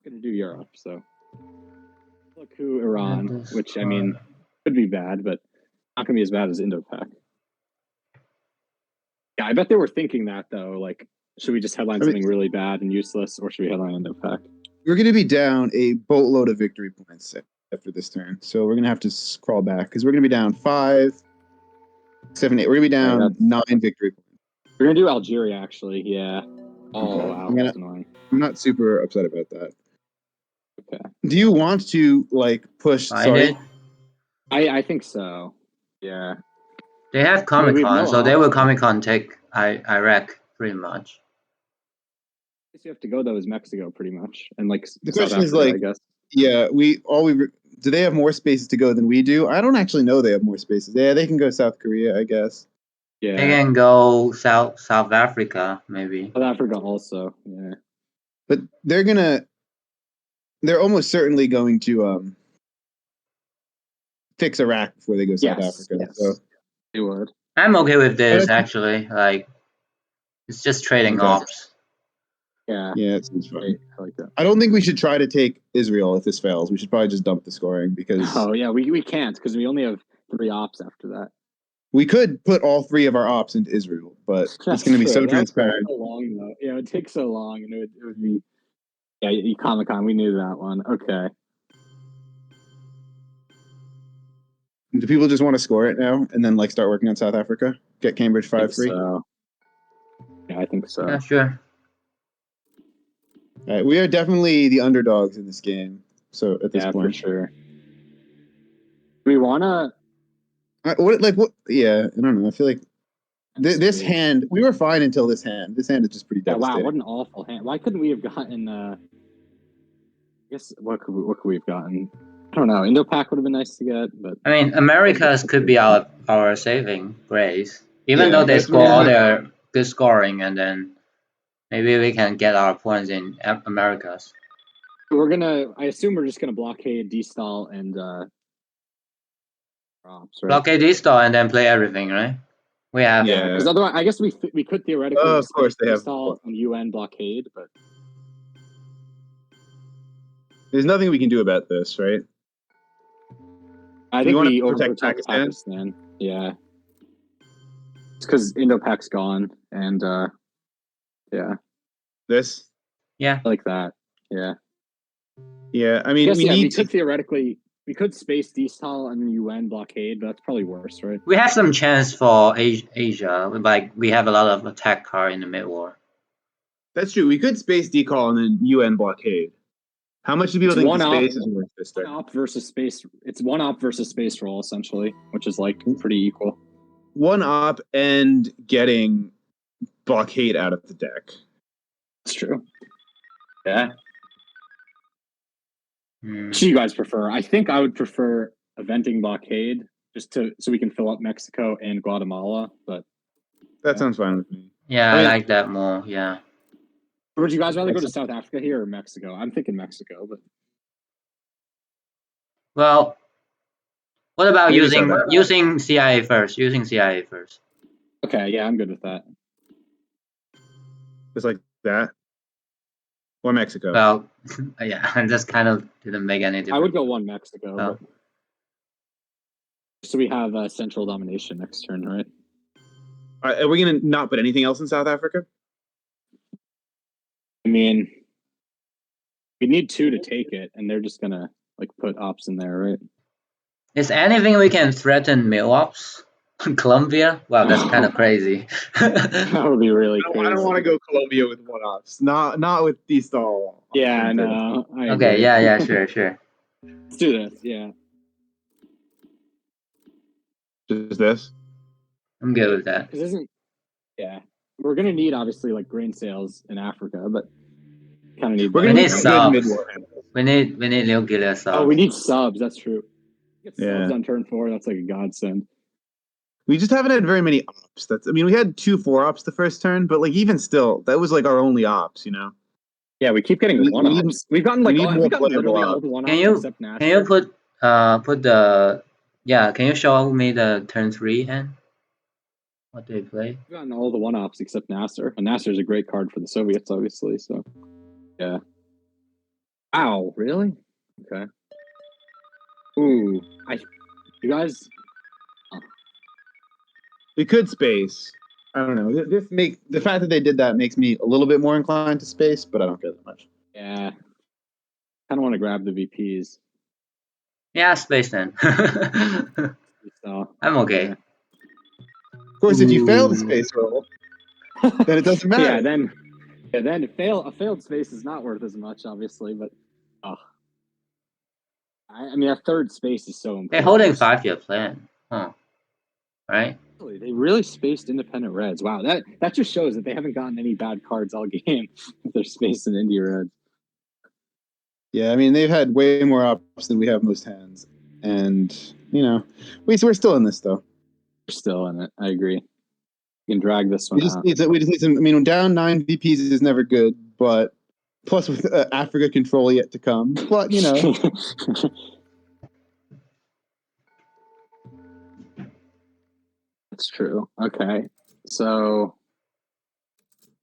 I'm going to do Europe, so look who Iran, which I mean could be bad, but not going to be as bad as Indo-Pac. Yeah, I bet they were thinking that though. Like, should we just headline something really bad and useless, or should we headline Indo-Pac? We're going to be down a boatload of victory points after this turn, so we're going to have to crawl back because we're going to be down 5, 7, 8. We're going to be down 9 victory points. We're going to do Algeria, actually. Yeah. Oh wow, that's annoying. I'm not super upset about that. Okay. Do you want to like push? Sorry. I think so. Yeah. They have Comic-Con, so they will Comic-Con take Iraq pretty much. I guess you have to go though is Mexico pretty much, and like the question is like, I guess. Yeah, do they have more spaces to go than we do? I don't actually know they have more spaces. Yeah, they can go South Korea, I guess. Yeah, they can go South Africa maybe. South Africa also, yeah. But they're almost certainly going to fix Iraq before they go South Africa. Yes. So they would. I'm okay with this actually. Like, it's just trading ops. Yeah. Yeah, it seems fun. I like that. I don't think we should try to take Israel if this fails. We should probably just dump the scoring because. Oh yeah, we can't because we only have 3 ops after that. We could put all 3 of our ops into Israel, but it's going to be so transparent. So long though. Yeah, it would take so long, and it would be. Yeah, Comic-Con. We knew that one. Okay. Do people just want to score it now and then like start working on South Africa? Get Cambridge 5-3? So. Yeah, I think so. Yeah, sure. All right, we are definitely the underdogs in this game. So at this point, for sure. Do we wanna? What? Yeah, I don't know. I feel like this hand. We were fine until this hand. This hand is just pretty devastating. Wow, what an awful hand! Why couldn't we have gotten? I guess what could we have gotten? I don't know. Indo-Pac would have been nice to get, but I mean, Americas could be our saving grace, even though they score all their good scoring, and then maybe we can get our points in Americas. I assume we're just gonna blockade, destall, and props, right? Blockade, destall, and then play everything, right? We have. Yeah, because otherwise, I guess we could theoretically. Of course, they have destall and UN blockade, but there's nothing we can do about this, right? I think we overprotect Pakistan. Yeah. It's because Indo-Pac's gone, and yeah. This? Yeah. I like that. Yeah. Yeah, I mean, we could theoretically space destall and UN blockade, but that's probably worse, right? We have some chance for Asia. Like, we have a lot of attack car in the mid-war. That's true. We could space decall and then UN blockade. How much do people It's think one the op- space is worth this One turn? op versus space. It's one op versus space roll essentially, which is like pretty equal. One op and getting blockade out of the deck. That's true. Yeah. Hmm. What do you guys prefer? I think I would prefer eventing blockade just so we can fill up Mexico and Guatemala. But That sounds fine with me. Yeah, I I mean- like that more. Yeah. would you guys rather go to South Africa here or Mexico? I'm thinking Mexico, but Well, what about Maybe using South Africa. using CIA first? Using CIA first. okay, yeah, I'm good with that. Just like that. Or Mexico. Well, yeah, I just kind of didn't make any difference. I would go one Mexico, Oh. but so we have central domination next turn, right? Are we going to not put anything else in South Africa? I mean, we need 2 to take it, and they're just gonna like put ops in there, right? Is anything we can threaten Milwaps? Colombia? Wow, that's kind of crazy. That would be really crazy. I don't want to go Colombia with one ops. Not with these stall. Yeah, I know. I Okay, agree. yeah, sure. Let's do this. Yeah. Just this. I'm good with that. Because we're gonna need obviously like grain sales in Africa, but kind of need. We're We going to need need some subs. good mid-war handles. We need Leo Gila subs. Oh, we need subs. That's true. Get subs Yeah. on turn 4. That's like a godsend. We just haven't had very many ops. We had 2 4-ops the first turn, but like even still, that was like our only ops, you know. Yeah, we keep getting We one ops. We've gotten like we need more playable literally all ops. the one Can ops you except Nash. Can you put the can you show me the turn 3 hand? What they play? We've gotten all the one ops except Nasser. And Nasser is a great card for the Soviets, obviously. So, yeah. Ow, really? Okay. Ooh, you guys. We could space. I don't know. The fact that they did that makes me a little bit more inclined to space, but I don't care that much. Yeah. Kind of want to grab the VPs. Yeah, space then. So, I'm okay. yeah. Of course, if you fail the Ooh. space roll, then it doesn't matter. Yeah, then a failed space is not worth as much, obviously, but I mean, a third space is so important. They're holding 5-year plan. Huh. Right? They really spaced independent reds. Wow, that just shows that they haven't gotten any bad cards all game if they're spaced in India reds. Yeah, I mean, they've had way more ops than we have most hands. And, you know, we're still in this, though. We're still in it. I agree. You can drag this one We just out. need some, I mean, down 9 VPs is never good, but plus with Africa control yet to come. But, you know. That's true. Okay. So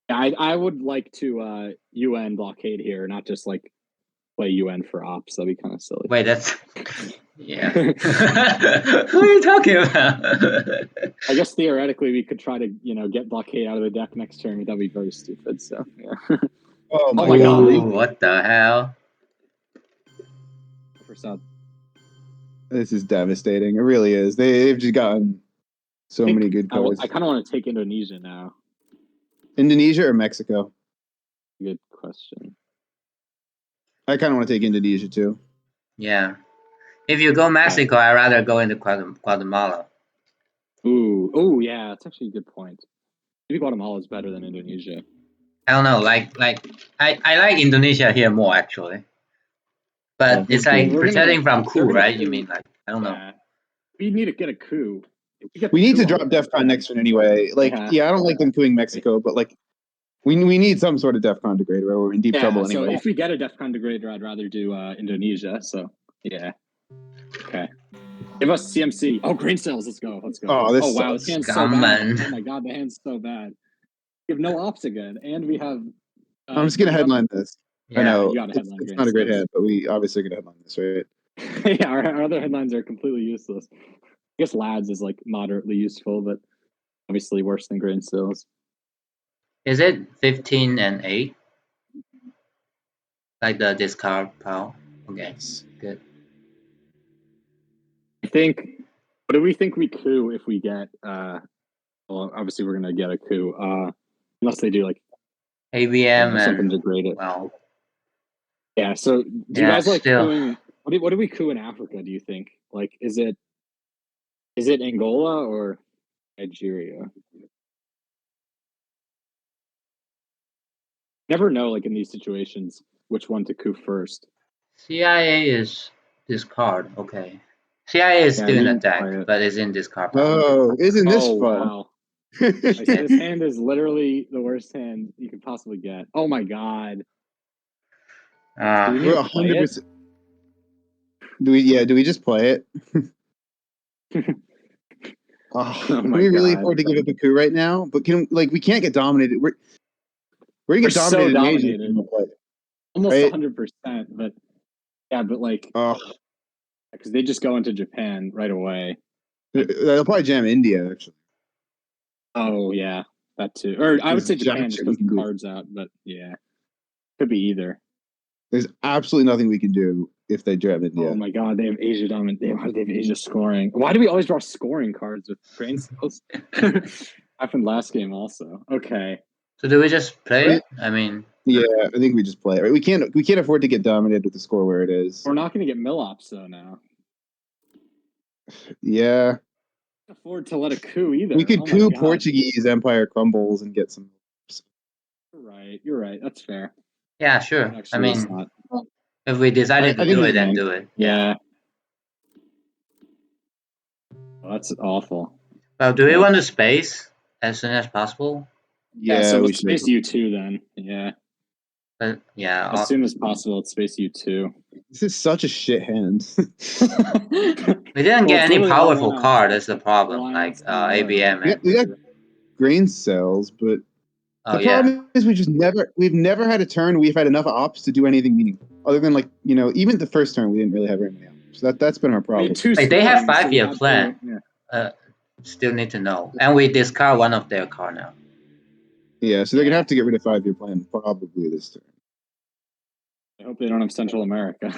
yeah, I would like to UN blockade here, not just like play UN for ops. That'd be kind of silly. Wait, that's yeah. What are you talking about? I guess theoretically we could try to, get blockade out of the deck next turn, but that'd be very stupid. So yeah. Oh my my God. Ooh, what the hell? For sub. This is devastating. It really is. They've just gotten so many good cards. I kind of want to take Indonesia now. Indonesia or Mexico? Good question. I kind of want to take Indonesia too. Yeah. If you go Mexico, I'd rather go into Guatemala. Ooh, yeah, that's actually a good point. Maybe Guatemala is better than Indonesia. I don't know, I like Indonesia here more actually. But it's like protecting from coup, right? You mean like I don't know. We need to get a coup. We need to drop DEFCON next turn anyway. Like, yeah, I don't like them cooing Mexico, but like, we need some sort of DEFCON degrader or we're in deep trouble anyway. So if we get a DEFCON degrader, I'd rather do Indonesia. So yeah. Okay. Give us CMC. Oh, grain cells. Let's go. Oh, this wow, sucks. this hand's so bad. Oh my God, the hand's so bad. We have no ops again, and we have. I'm just gonna headline this. Yeah, I know you gotta headline it's not a great hand, but we obviously are gonna headline this, right? Yeah, our other headlines are completely useless. I guess Lads is like moderately useful, but obviously worse than grain stills. Is it 15 and 8? Like the discard pile? Okay, good. What do we think we coup if we get well, obviously we're gonna get a coup. Unless they do like ABM something and degraded. well, Yeah. So do you Yeah, guys like still. cooing? What do we coup in Africa? Do you think? Like, is it Angola or Nigeria? Never know, like in these situations, which one to coup first. CIA is discard. Okay. CIA is Yeah, still in you can play attack, it. but it's in discard pile. Oh, isn't this Oh fun? wow! This hand is literally the worst hand you could possibly get. Oh my god! Do we need We're to play it? 100%. Do we? Yeah. Do we just play it? Oh Can my we really God. afford to give up a coup right now? But we can't get dominated. We're gonna get so dominated in Asia. dominated. if we don't play it. Almost Right? 100%, but yeah, but like, Oh, because they just go into Japan right away. they'll probably jam India actually. Oh yeah, that too. Or I would say There's jack Japan just shit because we the can do. cards out, but yeah, could be either. There's absolutely nothing we can do if they jam India. Oh my God, they have Asia dominant. They have Asia scoring. Why do we always draw scoring cards with brain cells? Happened last game also. Okay. So do we just play it? I mean, Yeah, I think we just play it. Right? We can't afford to get dominated with the score where it is. We're not going to get Millops though now. Yeah. Can't afford to let a coup either. We could Oh my coup God. Portuguese Empire crumbles and get some. You're right. That's fair. yeah, sure. Actually, I mean, it's not. if we decided I to think do we it, then can. do it. Yeah. Oh, that's awful. Well, do we want to space as soon as possible? Yeah, so we we'll should. space U2 then. Yeah. But yeah, As soon as possible, it's space U2. This is such a shit hand. we didn't get any powerful card. That's the problem. Like ABM. We got grain cells, but the problem is we've never had a turn we've had enough ops to do anything meaningful. Other than like, even the first turn we didn't really have very many ops. So that's been our problem. Like they have 5-year plan. Still need to know. And we discard one of their card now. Yeah, so they're gonna have to get rid of 5-year plan probably this turn. I hope they don't have Central America.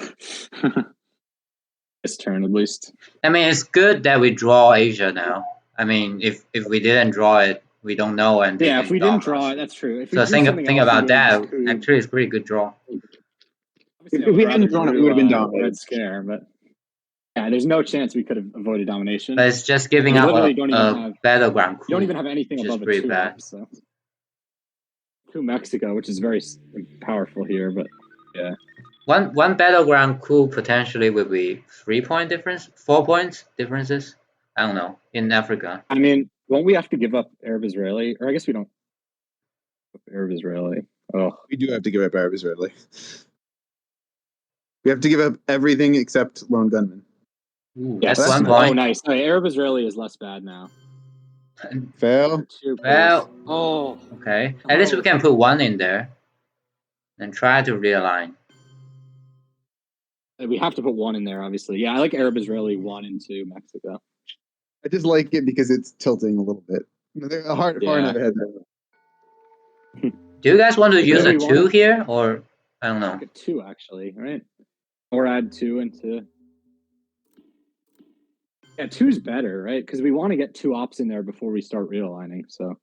This turn at least. I mean, it's good that we draw Asia now. I mean, if we didn't draw it, we don't know. And yeah, if we didn't draw it, that's true. If we so think about that. Actually, it's a pretty good draw. If we hadn't drawn it, we would have been dominated. Red Scare, but yeah, there's no chance we could have avoided domination. But it's just giving up a battleground coup. You don't even have anything above a 2 bad. So. Coup Mexico, which is very powerful here, but yeah. One battleground coup potentially would be 3-point difference, 4 points differences. I don't know, in Africa. I mean, won't we have to give up Arab Israeli? Or I guess we don't. Arab Israeli. Oh, we do have to give up Arab Israeli. We have to give up everything except Lone Gunman. Ooh, yes, that's 1 point. Oh, nice. No, Arab Israeli is less bad now. Fail. Well. Oh. Okay. At least we can put 1 in there, and try to realign. We have to put 1 in there, obviously. Yeah, I like Arab Israeli 1 into Mexico. I just like it because it's tilting a little bit. They're far enough ahead. Do you guys want to use a 2 here, or I don't know? A 2 actually, right? Or add 2 into. Yeah, 2's better, right? Because we want to get 2 ops in there before we start realigning. So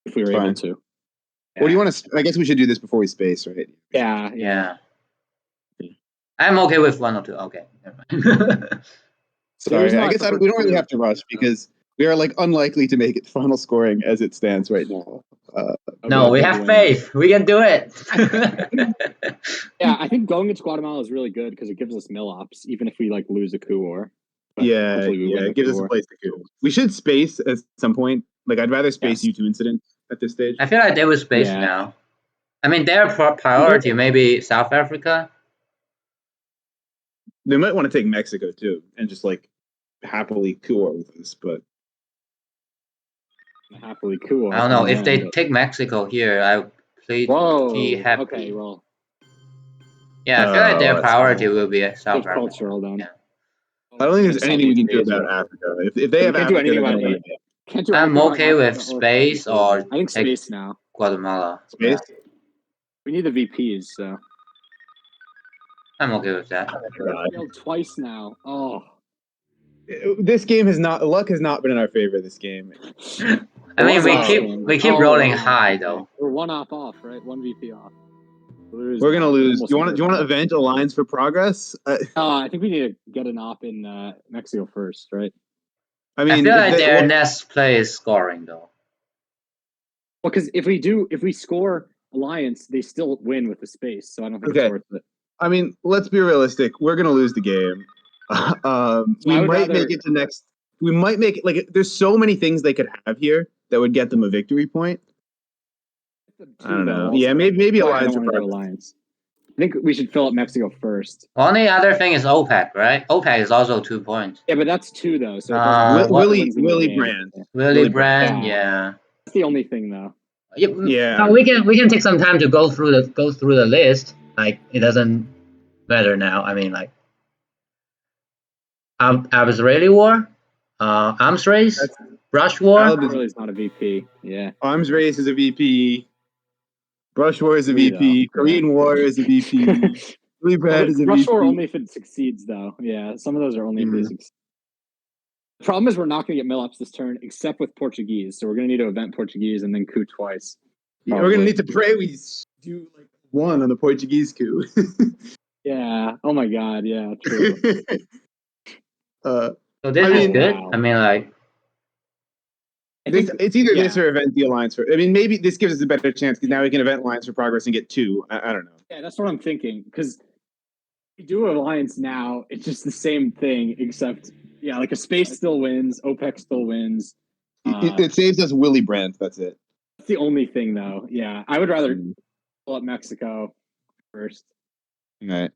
if we were able to. Yeah. What do you want to? I guess we should do this before we space, right? Yeah. I'm okay with 1 or 2. Okay. Sorry, I guess we don't really have to rush because we are like unlikely to make it final scoring as it stands right now. No, we have faith. We can do it. Yeah, I think going into Guatemala is really good because it gives us mill ops, even if we like lose a coup or. Yeah, it gives us a place to coup. We should space at some point. Like I'd rather space U2 incident at this stage. I feel like they will space now. I mean, their priority maybe South Africa. They might want to take Mexico too, and just like happily coup with us, but happily coup. I don't know if they take Mexico here. I plead happy. Okay, well. Yeah, I feel like their priority will be South Africa. Cultural then. Yeah. I don't think there's anything we can do about Africa. If they have Africa, I'm okay with space or I think space now. Guatemala. Space. Yeah. We need the VPs, so. I'm okay with that. Failed twice now. Oh. This game luck has not been in our favor this game. I mean, we keep rolling high though. We're 1 op off, right? 1 VP off. We're gonna lose. Do you want to event Alliance for Progress? I think we need to get an op in Mexico first, right? I mean, I feel like their next play is scoring though. Well, because if we score Alliance, they still win with the space, so I don't think it's worth it. I mean, let's be realistic. We're gonna lose the game. We might make it to next. We might make it like there's so many things they could have here that would get them a victory point. I don't know. Also. Yeah, maybe Alliance. Alliance. I think we should fill up Mexico first. Only other thing is OPEC, right? OPEC is also 2 points. Yeah, but that's 2 though. So Willy Brandt. Willy Brandt, yeah. That's the only thing though. Yeah. No, we can take some time to go through the list. Like it doesn't matter now. I mean, like Arms-Israeli War, Arms Race, Brush War. Arms-Israeli is not a VP. Yeah. Arms Race is a VP. Brush War is a VP. Korean War is a VP. Willy Brandt is a Brush VP. War only if it succeeds, though. Yeah, some of those are only if they succeed. The problem is we're not going to get mill-ups this turn, except with Portuguese. So we're going to need to event Portuguese and then coup twice. Yeah, we're going to need to pray we do like 1 on the Portuguese coup. Yeah. Oh my God. Yeah. True. So this is good. Wow. I mean, like. It's either this or event the Alliance for. I mean, maybe this gives us a better chance because now we can event Alliance for Progress and get 2. I don't know. Yeah, that's what I'm thinking. Because we do Alliance now, it's just the same thing, except like a space still wins, OPEC still wins. It saves us Willy Brandt. That's it. That's the only thing, though. Yeah, I would rather pull up Mexico first. All right.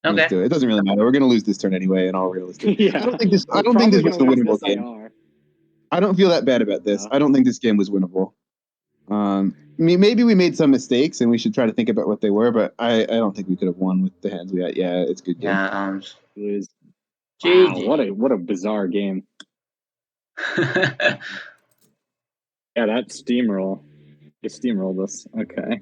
Okay. Let's do it. It doesn't really matter. We're going to lose this turn anyway. In all realistic. Yeah. I don't think this was a winnable game. I don't feel that bad about this. I don't think this game was winnable. Maybe we made some mistakes and we should try to think about what they were, but I don't think we could have won with the hands we had. Yeah, it's a good game. Yeah, wow, what a bizarre game. Yeah, that steamroll. They steamrolled us. Okay.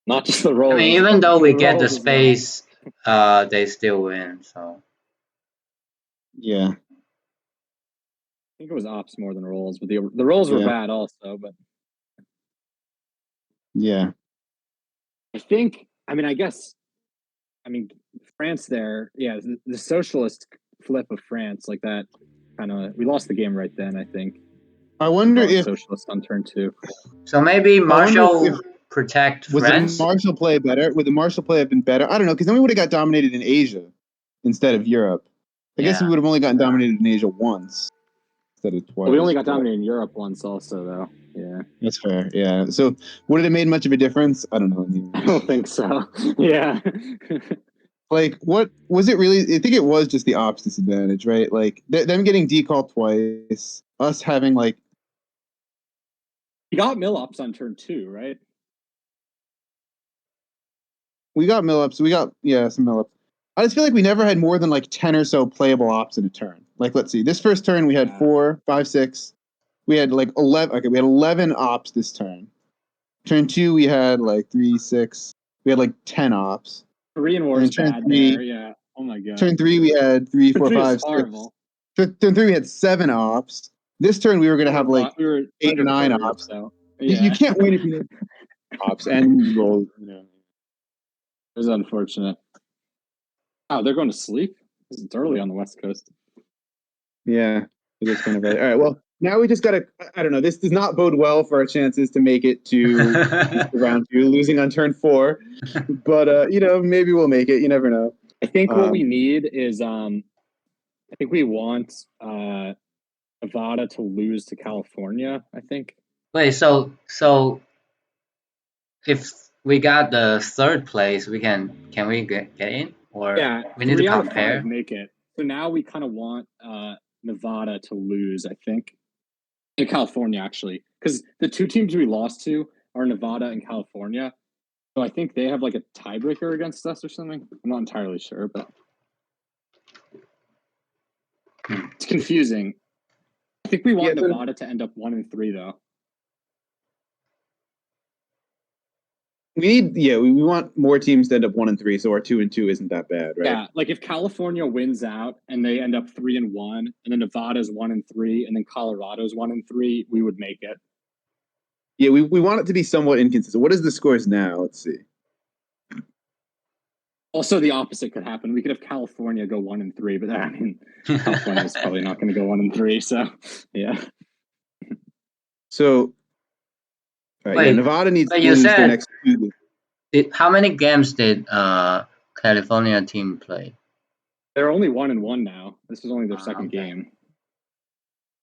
Not just the roll. I mean, even though we get the space, they still win. So. Yeah. I think it was ops more than rolls, but the rolls were bad also. But yeah, I guess France there. Yeah, the socialist flip of France like that. Kind of, we lost the game right then. I think. I wonder if socialist on turn 2. So maybe Marshall protect France. Was the Marshall play better? Would the Marshall play have been better? I don't know, because then we would have got dominated in Asia instead of Europe. I guess we would have only gotten dominated in Asia once. Well, we only got dominated in Europe once also, though. Yeah. That's fair, yeah. So would it have made much of a difference? I don't know. I don't think so. Yeah. Like, what was it really? I think it was just the ops disadvantage, right? Like, them getting decalled twice, us having, like... We got mill-ups on turn 2, right? We got mill-ups. We got, some mill-ups. I just feel like we never had more than, like, 10 or so playable ops in a turn. Like, let's see. This first turn, we had 4, 5, 6. We had, like, 11. Okay, we had 11 ops this turn. Turn 2, we had, like, 3, 6. We had, like, 10 ops. Korean War is bad there, yeah. Oh, my God. Turn 3, we had 3, 4, 5, 6. Turn 3, we had 7 ops. This turn, we were going to have, like, 8 or 9 ops. So, yeah. You can't win if you have ops and roll, It was unfortunate. Oh, they're going to sleep? It's early on the West Coast. Yeah, it is kind of early. All right, well, now we just got to, I don't know, this does not bode well for our chances to make it to round 2, losing on turn 4. But, maybe we'll make it. You never know. I think what we need is, I think we want Nevada to lose to California, I think. Wait, so if we got the 3rd place, can we get in? Or we need to compare? Make it. So now we kind of want Nevada to lose, I think. In California, actually. Because the 2 teams we lost to are Nevada and California. So I think they have like a tiebreaker against us or something. I'm not entirely sure, but it's confusing. I think we want Nevada to end up 1-3, though. We want more teams to end up 1-3, so our 2-2 isn't that bad, right? Yeah, like if California wins out and they end up 3-1, and then Nevada's 1-3, and then Colorado's 1-3, we would make it. Yeah, we want it to be somewhat inconsistent. What is the scores now? Let's see. Also, the opposite could happen. We could have California go 1-3, but I mean, California is probably not going to go 1-3. So, yeah. So, right, Wait, Nevada needs but to you lose said- their next 2 games. How many games did California team play? They're only 1-1 now. This is only their second okay. game.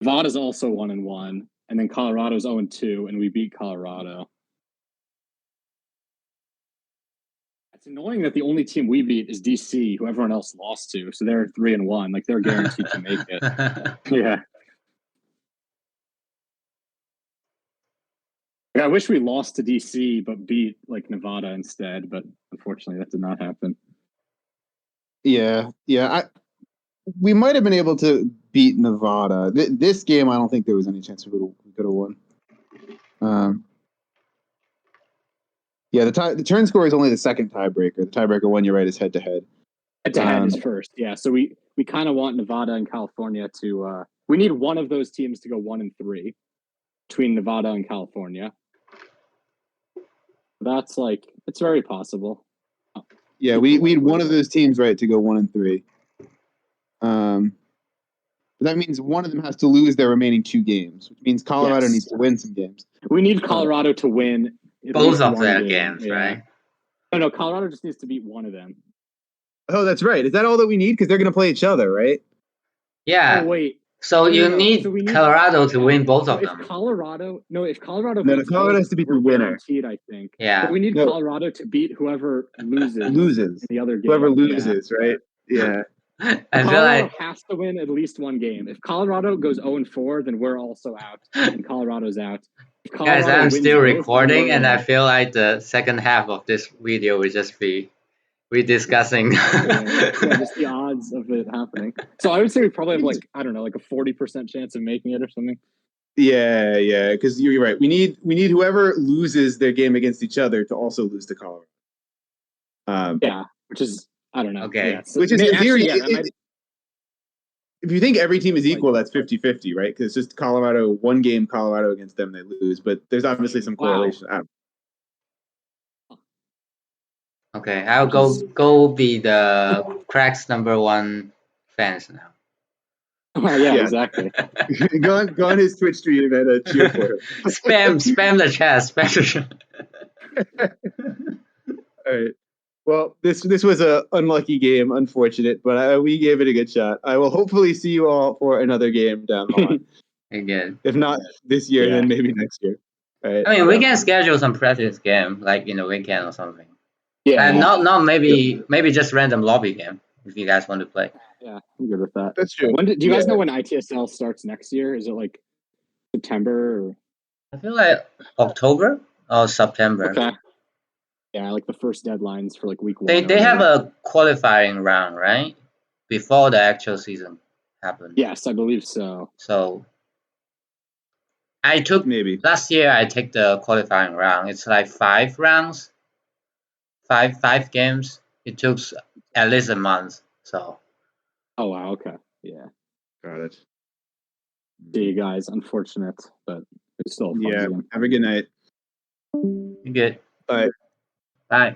Nevada's also 1-1, and then Colorado's 0-2, and we beat Colorado. It's annoying that the only team we beat is DC, who everyone else lost to. So they're 3-1. Like, they're guaranteed to make it. Yeah. I wish we lost to DC, but beat like Nevada instead. But unfortunately, that did not happen. Yeah. We might have been able to beat Nevada. This game, I don't think there was any chance we could have won. Yeah, the turn score is only the second tiebreaker. The tiebreaker one, you're right, is head to head. Head to head is first. Yeah, so we kind of want Nevada and California to. We need one of those teams to go 1-3 between Nevada and California. That's like, it's very possible. Yeah, we need one of those teams, right, to go 1-3. But that means one of them has to lose their remaining 2 games, which means Colorado needs to win some games. We need Colorado to win both of their games, right? No, Colorado just needs to beat one of them. Oh, that's right. Is that all that we need? Because they're going to play each other, right? Yeah. Oh, wait. So you need Colorado to win both of them. If Colorado has to beat the winner. I think. Yeah. But we need Colorado to beat whoever loses. In the other game. Whoever loses, right? Yeah. Colorado has to win at least one game. If Colorado goes 0-4, then we're also out, and Colorado's out. Guys, I'm still recording, and I feel like the second half of this video will just be we discussing. Just the odds of it happening. So I would say we probably have like a 40% chance of making it or something. Yeah, because you're right. We need whoever loses their game against each other to also lose to Colorado. Which is I don't know. Okay. Yeah, so which is in theory. If you think every team is equal, that's 50-50, right? Because it's just Colorado, one game Colorado against them, they lose. But there's obviously some correlation. Okay, I'll go be the Cracks #1 fans now. Yeah, exactly. go on his Twitch stream and cheer for him. spam the chat. Spam the chat. All right. Well, this was a unlucky game, unfortunate, but we gave it a good shot. I will hopefully see you all for another game down the line. Again. If not this year, then maybe next year. All right. I mean, we can schedule some practice game, like in the weekend or something. Yeah. And not maybe just random lobby game if you guys want to play. Yeah, I'm good with that. That's true. Do you guys know when ITSL starts next year? Is it like September? Or? I feel like October or September. Okay. Yeah, like the first deadlines for like week 1. They have a qualifying round, right? Before the actual season happens. Yes, I believe so. So I took last year. I took the qualifying round. It's like 5 rounds, five games. It took at least a month. So. Oh wow! Okay. Yeah. Got it. See you guys. Unfortunate, but it's still a fun game. Have a good night. You're good. Bye. Bye.